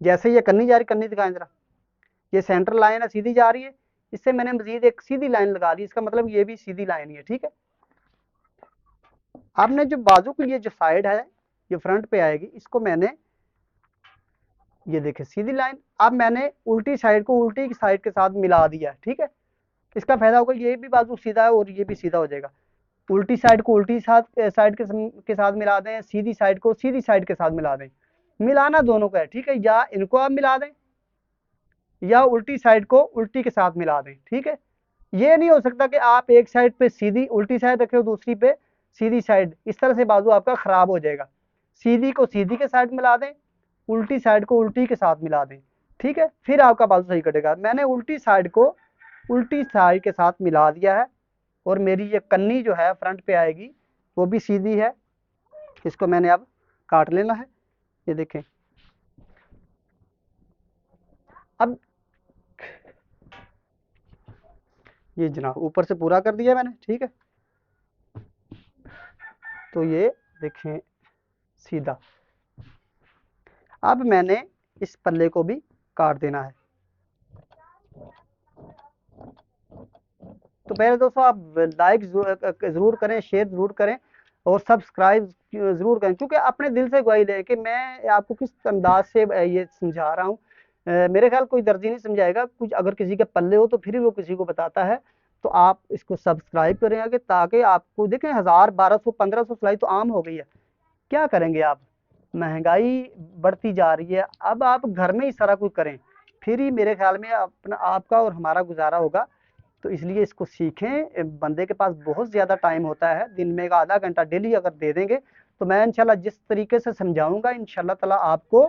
जैसे ये कन्नी जा रही, कन्नी दिखाएं जरा, ये सेंटर लाइन है सीधी जा रही है, इससे मैंने मजीद एक सीधी लाइन लगा दी, इसका मतलब ये भी सीधी लाइन ही है, ठीक है। आपने जो बाजू के लिए जो साइड है ये फ्रंट पे आएगी, इसको मैंने ये देखे सीधी लाइन, अब मैंने उल्टी साइड को उल्टी की साइड के साथ मिला दिया, ठीक है। इसका फायदा होगा ये भी बाजू सीधा है और ये भी सीधा हो जाएगा। उल्टी साइड को उल्टी साइड के साथ मिला दें, सीधी साइड को सीधी साइड के साथ मिला दें, मिलाना दोनों का है, ठीक है। या इनको आप मिला दें या उल्टी साइड को उल्टी के साथ मिला दें, ठीक है। ये नहीं हो सकता कि आप एक साइड पे सीधी उल्टी साइड रखे हो, दूसरी पे सीधी साइड, इस तरह से बाजू आपका खराब हो जाएगा। सीधी को सीधी के साथ मिला दें, उल्टी साइड को उल्टी के साथ मिला दें, ठीक है, फिर आपका बाजू सही कटेगा। मैंने उल्टी साइड को उल्टी साइड के साथ मिला दिया है, और मेरी ये कन्नी जो है फ्रंट पे आएगी वो भी सीधी है। इसको मैंने अब काट लेना है। ये देखें, अब ये जनाब ऊपर से पूरा कर दिया मैंने, ठीक है। तो ये देखें सीधा। अब मैंने इस पल्ले को भी काट देना है। तो पहले दोस्तों आप लाइक जरूर करें, शेयर जरूर करें और सब्सक्राइब जरूर करें, क्योंकि अपने दिल से गवाही लें कि मैं आपको किस अंदाज से ये समझा रहा हूँ। मेरे ख्याल कोई दर्जी नहीं समझाएगा कुछ, अगर किसी के पल्ले हो तो फिर वो किसी को बताता है। तो आप इसको सब्सक्राइब करें आगे, ताकि आपको देखें 1000 1200 1500 सिलाई तो आम हो गई है। क्या करेंगे आप, महंगाई बढ़ती जा रही है, अब आप घर में ही सारा कुछ करें, फिर ही मेरे ख्याल में अपना आपका और हमारा गुजारा होगा। तो इसलिए इसको सीखें। बंदे के पास बहुत ज़्यादा टाइम होता है, दिन में एक आधा घंटा डेली अगर दे देंगे, तो मैं इंशाल्लाह जिस तरीके से समझाऊंगा इंशाल्लाह ताला आपको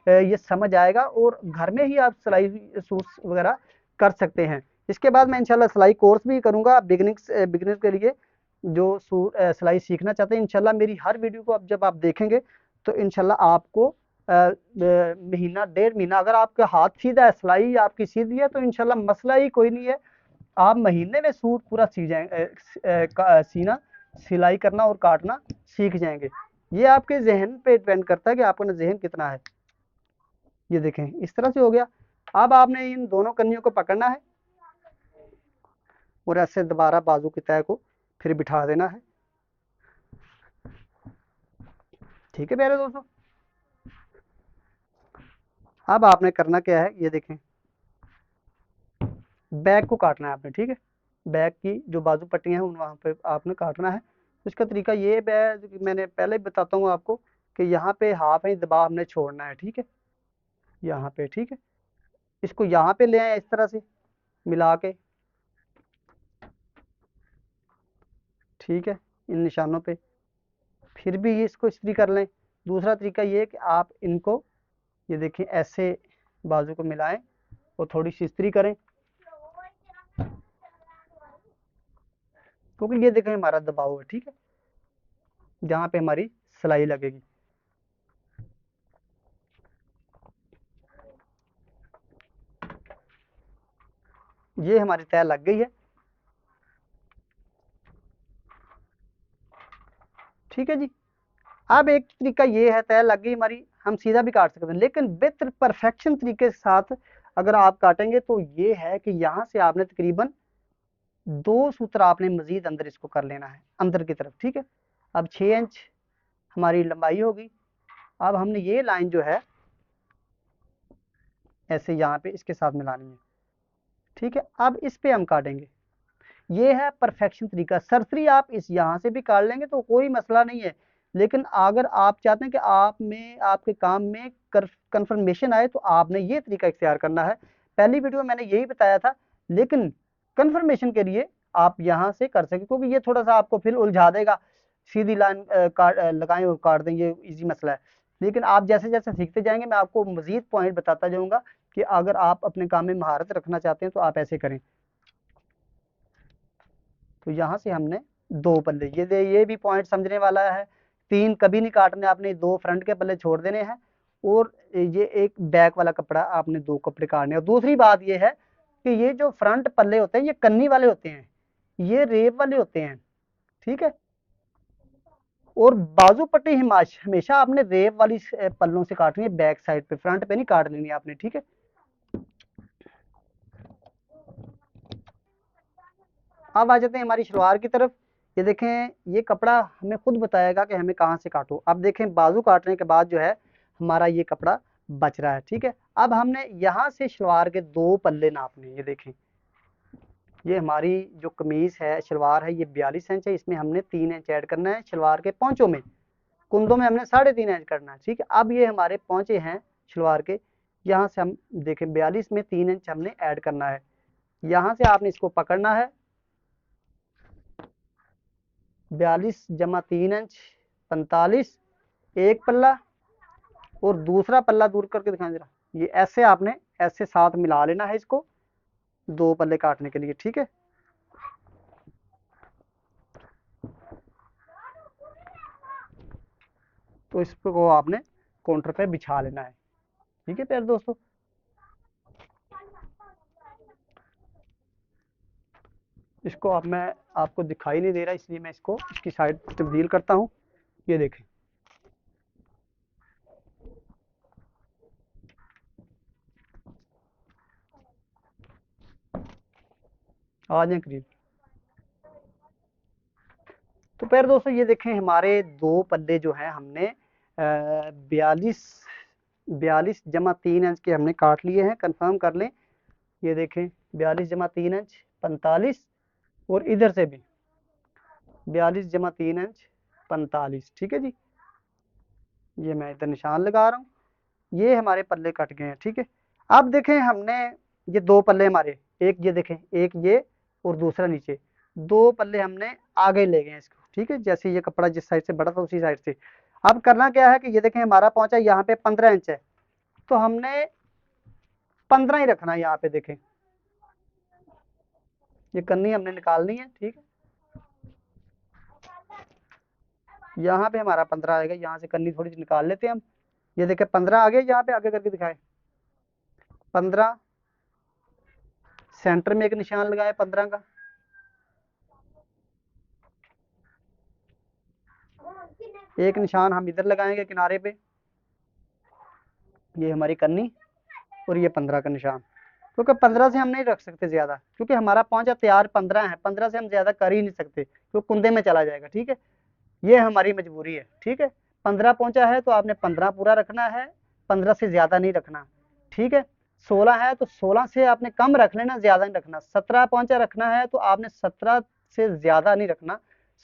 ये समझ आएगा, और घर में ही आप सिलाई सूट वगैरह कर सकते हैं। इसके बाद मैं इंशाल्लाह सिलाई कोर्स भी करूंगा बिगनर्स के लिए, जो सिलाई सीखना चाहते हैं। इंशाल्लाह मेरी हर वीडियो को जब आप देखेंगे तो इंशाल्लाह आपको महीना 1.5 महीना, अगर आपका हाथ सीधा है, सिलाई आपकी सीधी है, तो इंशाल्लाह मसला ही कोई नहीं है, आप महीने में सूट पूरा सी जाएंगे, सीना सिलाई करना और काटना सीख जाएंगे। ये आपके जहन पे डिपेंड करता है कि आपका जहन कितना है। ये देखें इस तरह से हो गया। अब आपने इन दोनों कन्नियों को पकड़ना है और ऐसे दोबारा बाजू की तय को फिर बिठा देना है, ठीक है प्यारे दोस्तों। अब आपने करना क्या है, ये देखें बैक को काटना है आपने, ठीक है। बैक की जो बाजू पट्टियां हैं उन वहां पे आपने काटना है। तो इसका तरीका ये मैंने पहले ही बताता हूँ आपको कि यहाँ पे हाफ इंच दबाव हमने छोड़ना है, ठीक है, यहाँ पे, ठीक है। इसको यहाँ पे ले आए इस तरह से मिला के, ठीक है, इन निशानों पे, फिर भी इसको इस्त्री कर लें। दूसरा तरीका ये है कि आप इनको ये देखें ऐसे बाजू को मिलाएं और थोड़ी सी इस्त्री करें, क्योंकि ये देखें हमारा दबाव है, ठीक है, जहाँ पे हमारी सिलाई लगेगी। ये हमारी तय लग गई है, ठीक है जी। अब एक तरीका ये है, तय लग गई हमारी, हम सीधा भी काट सकते हैं, लेकिन बेहतर परफेक्शन तरीके के साथ अगर आप काटेंगे तो ये है कि यहाँ से आपने तकरीबन 2 सूत्र आपने मजीद अंदर इसको कर लेना है, अंदर की तरफ, ठीक है। अब 6 इंच हमारी लंबाई होगी। अब हमने ये लाइन जो है ऐसे यहाँ पे इसके साथ मिलानी है, ठीक है। अब इस पे हम काटेंगे। ये है परफेक्शन तरीका। सरसरी आप इस यहाँ से भी काट लेंगे तो कोई मसला नहीं है, लेकिन अगर आप चाहते हैं कि आप में आपके काम में कंफर्मेशन आए तो आपने ये तरीका इख्तियार करना है। पहली वीडियो में मैंने यही बताया था, लेकिन कंफर्मेशन के लिए आप यहाँ से कर सकें, क्योंकि ये थोड़ा सा आपको फिर उलझा देगा। सीधी लाइन लगाएं और काट दें, ये इजी मसला है। लेकिन आप जैसे जैसे सीखते जाएंगे मैं आपको मजीद पॉइंट बताता जाऊंगा कि अगर आप अपने काम में महारत रखना चाहते हैं तो आप ऐसे करें। तो यहाँ से हमने दो पल्ले, ये भी पॉइंट समझने वाला है। तीन कभी नहीं काटने आपने, दो फ्रंट के पल्ले छोड़ देने हैं और ये एक बैक वाला कपड़ा आपने दो कपड़े काटने। और दूसरी बात ये है कि ये जो फ्रंट पल्ले होते हैं ये कन्नी वाले होते हैं, ये रेप वाले होते हैं, ठीक है। और बाजू पट्टी हमेशा आपने रेप वाली पल्लों से काटनी है, बैक साइड पे, फ्रंट पे नहीं काट लेनी आपने, ठीक है। अब आ जाते हैं हमारी शलवार की तरफ। ये देखें, ये कपड़ा हमें खुद बताएगा कि हमें कहाँ से काटो। अब देखें बाजू काटने के बाद जो है हमारा ये कपड़ा बच रहा है, ठीक है। अब हमने यहाँ से शलवार के दो पल्ले नापने। ये देखें, ये हमारी जो कमीज है, शलवार है, ये 42 इंच है। इसमें हमने 3 इंच ऐड करना है। शलवार के पहुंचों में, कुंदों में हमने 3.5 इंच करना है, ठीक है। अब ये हमारे पहुंचे हैं शलवार के, यहाँ से हम देखें 42 में 3 इंच हमने ऐड करना है। यहाँ से आपने इसको पकड़ना है, 42 जमा 3 इंच 45, एक पल्ला और दूसरा पल्ला दूर करके दिखाई दे रहा, ये ऐसे आपने ऐसे साथ मिला लेना है इसको दो पल्ले काटने के लिए, ठीक है। तो इसको आपने काउंटर पे बिछा लेना है, ठीक है प्यारे दोस्तों। इसको अब मैं आपको दिखाई नहीं दे रहा, इसलिए मैं इसको इसकी साइड तब्दील करता हूँ। ये देखें, आ जाए करीब। तो प्यारे दोस्तों ये देखें, हमारे दो पल्ले जो हैं हमने 42 जमा 3 इंच के हमने काट लिए हैं। कंफर्म कर लें, ये देखें 42 जमा 3 इंच 45, और इधर से भी 42 जमा 3 इंच 45, ठीक है जी। ये मैं इधर निशान लगा रहा हूँ, ये हमारे पल्ले कट गए हैं, ठीक है। अब देखें हमने ये दो पल्ले हमारे, एक ये देखें, एक ये और दूसरा नीचे, दो पल्ले हमने आगे ले गए हैं इसको, ठीक है। जैसे ये कपड़ा जिस साइड से बढ़ा था उसी साइड से। अब करना क्या है कि ये देखें हमारा पहुंचा यहाँ पे 15 इंच है, तो हमने 15 ही रखना है। यहाँ पे देखें, ये कन्नी हमने निकालनी है, ठीक है। यहाँ पे हमारा 15 आएगा, यहाँ से कन्नी थोड़ी सी निकाल लेते हैं हम। ये देखें 15 आगे, यहाँ पे आगे करके दिखाए 15, सेंटर में एक निशान लगाए 15 का, एक निशान हम इधर लगाएंगे किनारे पे, ये हमारी कन्नी, और ये 15 का निशान। क्योंकि 15 से हम नहीं रख सकते ज्यादा, क्योंकि हमारा पहुंचा तैयार 15 है, 15 से हम ज्यादा कर ही नहीं सकते, क्योंकि कुंदे में चला जाएगा, ठीक है। ये हमारी मजबूरी है, ठीक है। 15 पहुंचा है तो आपने 15 पूरा रखना है, 15 से ज्यादा नहीं रखना, ठीक है। 16 है तो 16 से आपने कम रख लेना, ज्यादा नहीं रखना। 17 पहुंचा रखना है तो आपने 17 से ज्यादा नहीं रखना।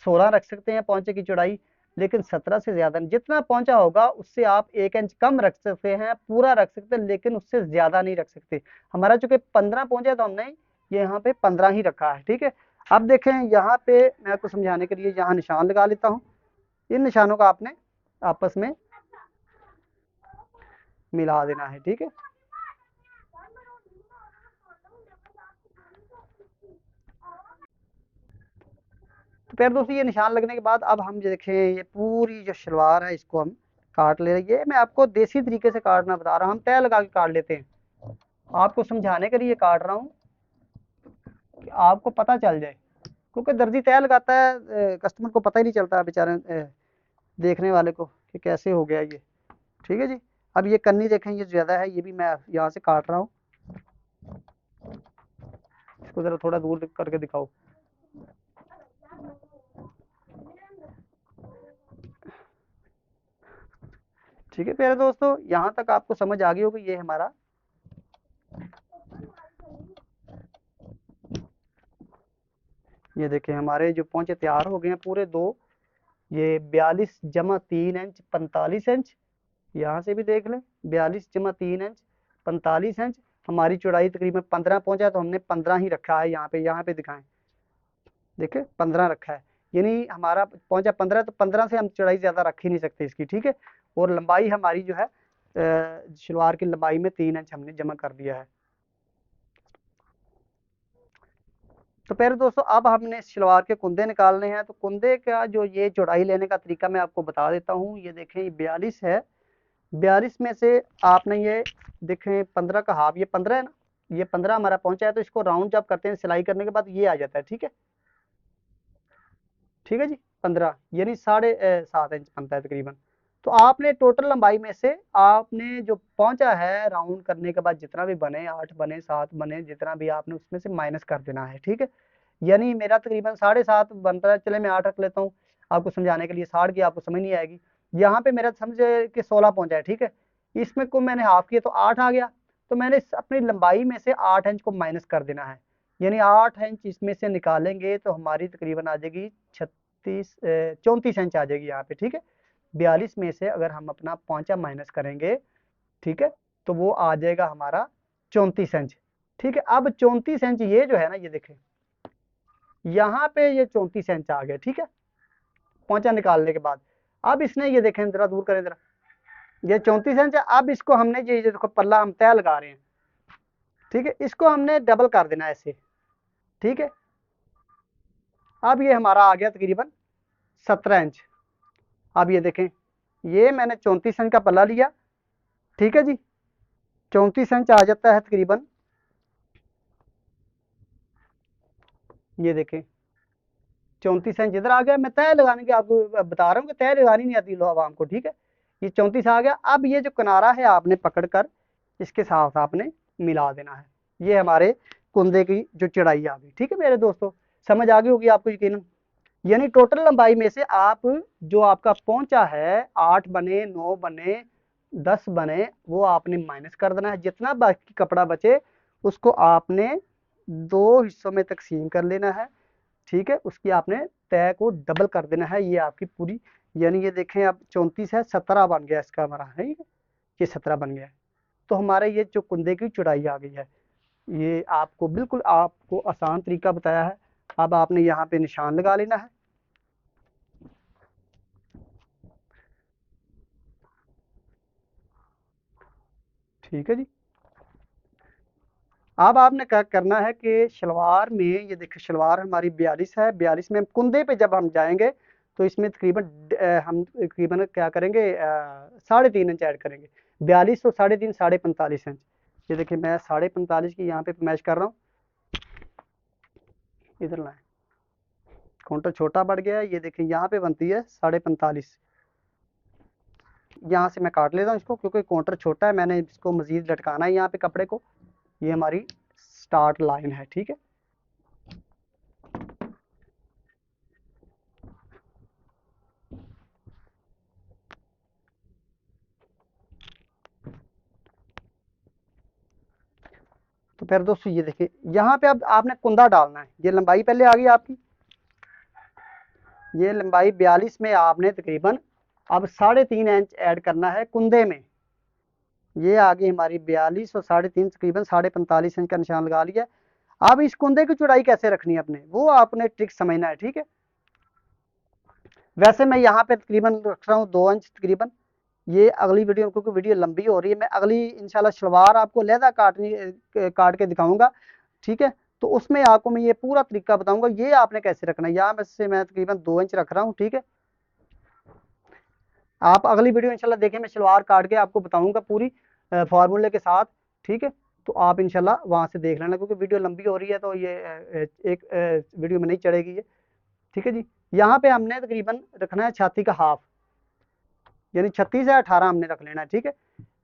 16 रख सकते हैं पहुंचे की चौड़ाई, लेकिन 17 से ज्यादा नहीं। जितना पहुंचा होगा उससे आप 1 इंच कम रख सकते हैं, पूरा रख सकते हैं, लेकिन उससे ज्यादा नहीं रख सकते। हमारा चूंकि 15 पहुंचा तो हमने ये यहाँ पे 15 ही रखा है, ठीक है। अब देखें, यहाँ पे मैं आपको समझाने के लिए यहाँ निशान लगा लेता हूँ। इन निशानों का आपने आपस में मिला देना है, ठीक है। तो प्यारे दोस्तों ये निशान लगने के बाद अब हम देखें, ये पूरी जो शलवार है इसको हम काट ले रहे हैं। ये मैं आपको देसी तरीके से काटना बता रहा हूँ, हम तय लगा के काट लेते हैं। आपको समझाने के लिए काट रहा हूँ कि आपको पता चल जाए, क्योंकि दर्जी तय लगाता है, कस्टमर को पता ही नहीं चलता बेचारे देखने वाले को कि कैसे हो गया ये, ठीक है जी। अब ये कन्नी देखें, ये ज्यादा है, ये भी मैं यहाँ से काट रहा हूँ। इसको जरा थोड़ा दूर करके दिखाओ, ठीक है प्यारे दोस्तों। यहाँ तक आपको समझ आ गई होगी, ये हमारा ये देखें हमारे जो पोंचे तैयार हो गए हैं पूरे दो। ये 42 + 3 इंच 45 इंच। यहाँ से भी देख लें 42 + 3 इंच 45 इंच। हमारी चौड़ाई तकरीबन 15 पहुंचा, तो हमने 15 ही रखा है। यहाँ पे दिखाएं, देखे 15 रखा है, यानी हमारा पहुंचा 15, तो 15 से हम चौड़ाई ज़्यादा रख ही नहीं सकते इसकी, ठीक है। और लंबाई हमारी जो है शलवार की लंबाई में 3 इंच हमने जमा कर दिया है। तो पहले दोस्तों अब हमने शलवार के कुंदे निकालने हैं। तो कुंदे का जो ये चौड़ाई लेने का तरीका मैं आपको बता देता हूँ। ये देखें ये 42 है, 42 में से आपने ये देखें 15 का हाफ, ये 15 है ना, ये 15 हमारा पहुंचा है। तो इसको राउंड जब करते हैं सिलाई करने के बाद ये आ जाता है, ठीक है। ठीक है जी, 15 यानी 7.5 इंच बनता है तकरीबन। तो आपने टोटल लंबाई में से आपने जो पहुंचा है राउंड करने के बाद जितना भी बने, 8 बने 7 बने, जितना भी आपने उसमें से माइनस कर देना है, ठीक है। यानी मेरा तकरीबन 7.5 बनता है, चले मैं 8 रख लेता हूँ आपको समझाने के लिए, 60 की आपको समझ नहीं आएगी। यहाँ पे मेरा समझे कि 16 पहुंचा है, ठीक है। इसमें को मैंने हाफ किया तो 8 आ गया। तो मैंने अपनी लंबाई में से 8 इंच को माइनस कर देना है, यानी 8 इंच इसमें से निकालेंगे तो हमारी तकरीबन आ जाएगी 34 इंच आ जाएगी यहाँ पे, ठीक है। 42 में से अगर हम अपना पहुंचा माइनस करेंगे, ठीक है, तो वो आ जाएगा हमारा 34 इंच, ठीक है। अब 34 इंच ये जो है ना, ये देखें यहाँ पे ये 34 इंच आ गया, ठीक है, पहुंचा निकालने के बाद। अब इसने ये देखें, जरा दूर करें जरा, ये 34 इंच है। अब इसको हमने ये देखो पल्ला हम तय लगा रहे हैं, ठीक है, इसको हमने डबल कर देना ऐसे, ठीक है। अब ये हमारा आ गया तकरीबन 17 इंच। अब ये देखें, ये मैंने 34 इंच का पल्ला लिया, ठीक है जी, 34 इंच आ जाता है तकरीबन, ये देखें 34 इंच इधर आ गया। मैं तय लगाने की आपको बता रहा हूँ कि तय लगानी नहीं आती लो आवाम को, ठीक है। ये 34 आ गया। अब ये जो किनारा है आपने पकड़कर इसके साथ आपने मिला देना है। ये हमारे कुंदे की जो चढ़ाई आ गई, ठीक है मेरे दोस्तों, समझ आ गई होगी आपको यकीनन। यानी टोटल लंबाई में से आप जो आपका पहुंचा है 8 बने 9 बने 10 बने, वो आपने माइनस कर देना है। जितना बाकी कपड़ा बचे उसको आपने दो हिस्सों में तकसीम कर लेना है, ठीक है। उसकी आपने तय को डबल कर देना है। ये आपकी पूरी, यानी ये देखें अब 34 है, 17 बन गया इसका हमारा, है ये 17 बन गया है। तो हमारे ये जो कुंदे की चौड़ाई आ गई है। ये आपको बिल्कुल आपको आसान तरीका बताया है। अब आपने यहाँ पे निशान लगा लेना है, ठीक है जी। अब आपने क्या करना है कि शलवार में, ये देखिए शलवार हमारी 42 है, 42 में हम कुंदे पे जब हम जाएंगे तो इसमें तकरीबन हम तकरीबन क्या करेंगे 3.5 इंच ऐड करेंगे। 42 तो 3.5 45 इंच। ये देखिए मैं 45 की यहाँ पे मैच कर रहा हूँ, इधर लाए, काउंटर छोटा बढ़ गया है। ये देखिए यहाँ पे बनती है 45.5। यहाँ से मैं काट लेता हूँ इसको, क्योंकि काउंटर छोटा है, मैंने इसको मजीद लटकाना है यहाँ पे कपड़े को। ये हमारी स्टार्ट लाइन है, ठीक है। तो फिर दोस्तों ये देखिए यहाँ पे अब आपने कुंदा डालना है। ये लंबाई पहले आ गई आपकी, ये लंबाई 42 में आपने तकरीबन अब 3.5 इंच ऐड करना है कुंदे में। ये आ गई हमारी 42 और 3.5 तकरीबन 45.5 इंच का निशान लगा लिया। अब इस कुंदे की चौड़ाई कैसे रखनी है अपने, वो आपने ट्रिक समझना है, ठीक है। वैसे मैं यहाँ पे तकरीबन रख रहा हूँ 2 इंच तकरीबन। ये अगली वीडियो, क्योंकि वीडियो लंबी हो रही है, मैं अगली इंशाल्लाह शलवार आपको लहदा काट के दिखाऊंगा, ठीक है। तो उसमें आपको मैं ये पूरा तरीका बताऊंगा ये आपने कैसे रखना है। यहाँ में से मैं तकरीबन 2 इंच रख रहा हूँ, ठीक है। आप अगली वीडियो इंशाल्लाह देखें, मैं शलवार काट के आपको बताऊंगा पूरी फार्मूले के साथ, ठीक है। तो आप इंशाल्लाह वहां से देख लेना, क्योंकि वीडियो लंबी हो रही है तो ये एक वीडियो में नहीं चढ़ेगी ये, ठीक है जी। यहाँ पे हमने तकरीबन रखना है छाती का हाफ, यानी 36 है 18 हमने रख लेना है, ठीक है।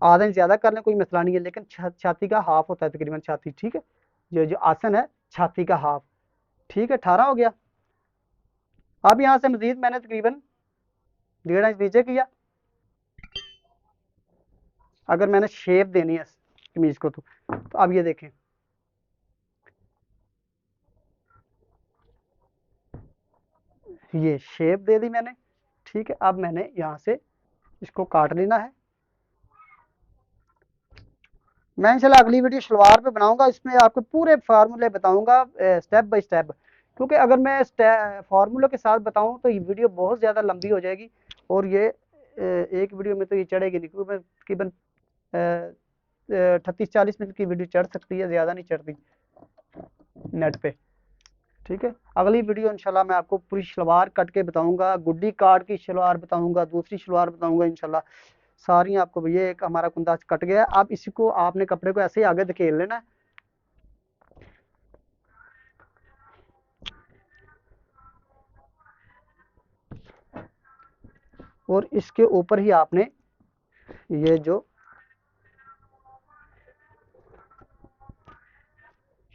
आधा इंच ज्यादा कर लें कोई मसला नहीं है, लेकिन छाती का हाफ होता है तकरीबन छाती, ठीक है। जो जो आसन है छाती का हाफ, ठीक है, 18 हो गया। अब यहाँ से मजीद मैंने तकरीबन 1.5 इंच नीचे किया। अगर मैंने शेप देनी है कमीज को। तो अब ये देखें, ये शेप दे दी मैंने, ठीक है। अब मैंने यहाँ से इसको काट लेना है। मैं इंशाल्लाह अगली वीडियो शलवार पे बनाऊंगा, इसमें आपको पूरे फार्मूले बताऊंगा स्टेप बाय स्टेप, क्योंकि अगर मैं फार्मूले के साथ बताऊं तो ये वीडियो बहुत ज़्यादा लंबी हो जाएगी, और ये एक वीडियो में तो ये चढ़ेगी नहीं, क्योंकि मैं तकरीबन 38-40 मिनट की वीडियो चढ़ सकती है, ज़्यादा नहीं चढ़ती नेट पे, ठीक है। अगली वीडियो इंशाल्लाह मैं आपको पूरी शलवार कट के बताऊंगा, गुड्डी काट की शलवार बताऊंगा, दूसरी शलवार बताऊंगा इंशाल्लाह सारी आपको। ये एक हमारा कुंदा कट गया है, अब इसी को आपने कपड़े को ऐसे ही आगे धकेल लेना है, और इसके ऊपर ही आपने ये जो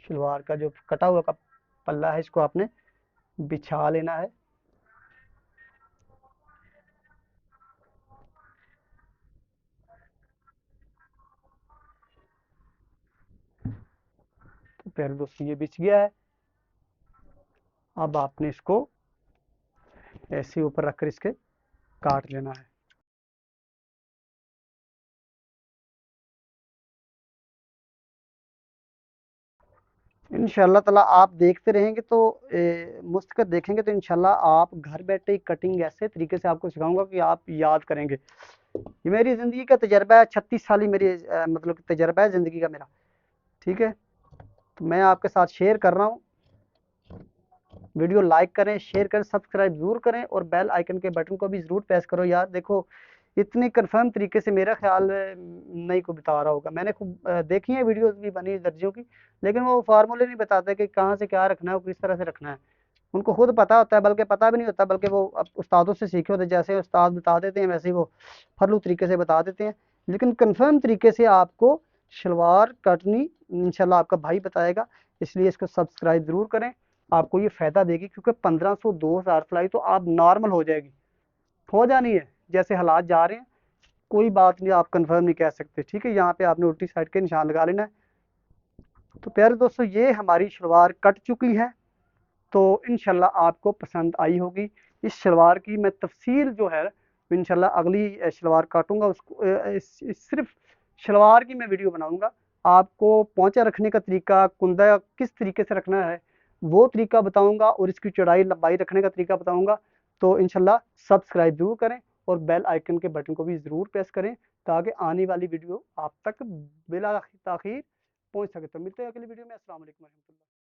शलवार का जो कटा हुआ का पल्ला है, इसको आपने बिछा लेना है। तो प्यारे दोस्तों ये बिछ गया है। अब आपने इसको ऐसे ऊपर रखकर इसके काट लेना है। इंशाल्लाह ताला आप देखते रहेंगे तो मुस्तकर देखेंगे तो इंशाल्लाह आप घर बैठे ही कटिंग ऐसे तरीके से आपको सिखाऊंगा कि आप याद करेंगे। ये मेरी ज़िंदगी का तजर्बा है, 36 साल ही मेरी मतलब तजर्बा है ज़िंदगी का मेरा, ठीक है। तो मैं आपके साथ शेयर कर रहा हूँ। वीडियो लाइक करें, शेयर करें, सब्सक्राइब ज़रूर करें, और बेल आइकन के बटन को भी ज़रूर प्रेस करो। यार देखो, इतनी कन्फर्म तरीके से मेरा ख्याल नहीं को बता रहा होगा। मैंने खूब देखी है, वीडियोस भी बनी दर्जियों की, लेकिन वो फार्मूले नहीं बताते कि कहाँ से क्या रखना है और किस तरह से रखना है। उनको खुद पता होता है, बल्कि पता भी नहीं होता, बल्कि वो अब उस्तादों से सीखे होते हैं, जैसे उस्ताद बता देते हैं वैसे ही वो फरलू तरीके से बता देते हैं। लेकिन कन्फर्म तरीके से आपको शलवार कटनी इंशाल्लाह आपका भाई बताएगा, इसलिए इसको सब्सक्राइब ज़रूर करें। आपको ये फ़ायदा देगी, क्योंकि 1500 2000 सिलाई तो आप नॉर्मल हो जाएगी, हो जानी है। जैसे हालात जा रहे हैं, कोई बात नहीं, आप कंफर्म नहीं कह सकते, ठीक है। यहाँ पे आपने उल्टी साइड के निशान लगा लेना है। तो प्यारे दोस्तों ये हमारी शलवार कट चुकी है, तो इंशाल्लाह आपको पसंद आई होगी। इस शलवार की मैं तफसील जो है इंशाल्लाह अगली शलवार काटूंगा, उसको सिर्फ शलवार की मैं वीडियो बनाऊंगा। आपको पोंचा रखने का तरीका, कुंदा किस तरीके से रखना है वो तरीका बताऊंगा, और इसकी चौड़ाई लंबाई रखने का तरीका बताऊंगा। तो इंशाल्लाह सब्सक्राइब जरूर करें, और बेल आइकन के बटन को भी ज़रूर प्रेस करें, ताकि आने वाली वीडियो आप तक बिला ताखीर पहुंच सके। तो मिलते हैं अगली वीडियो में। अस्सलाम वालेकुम।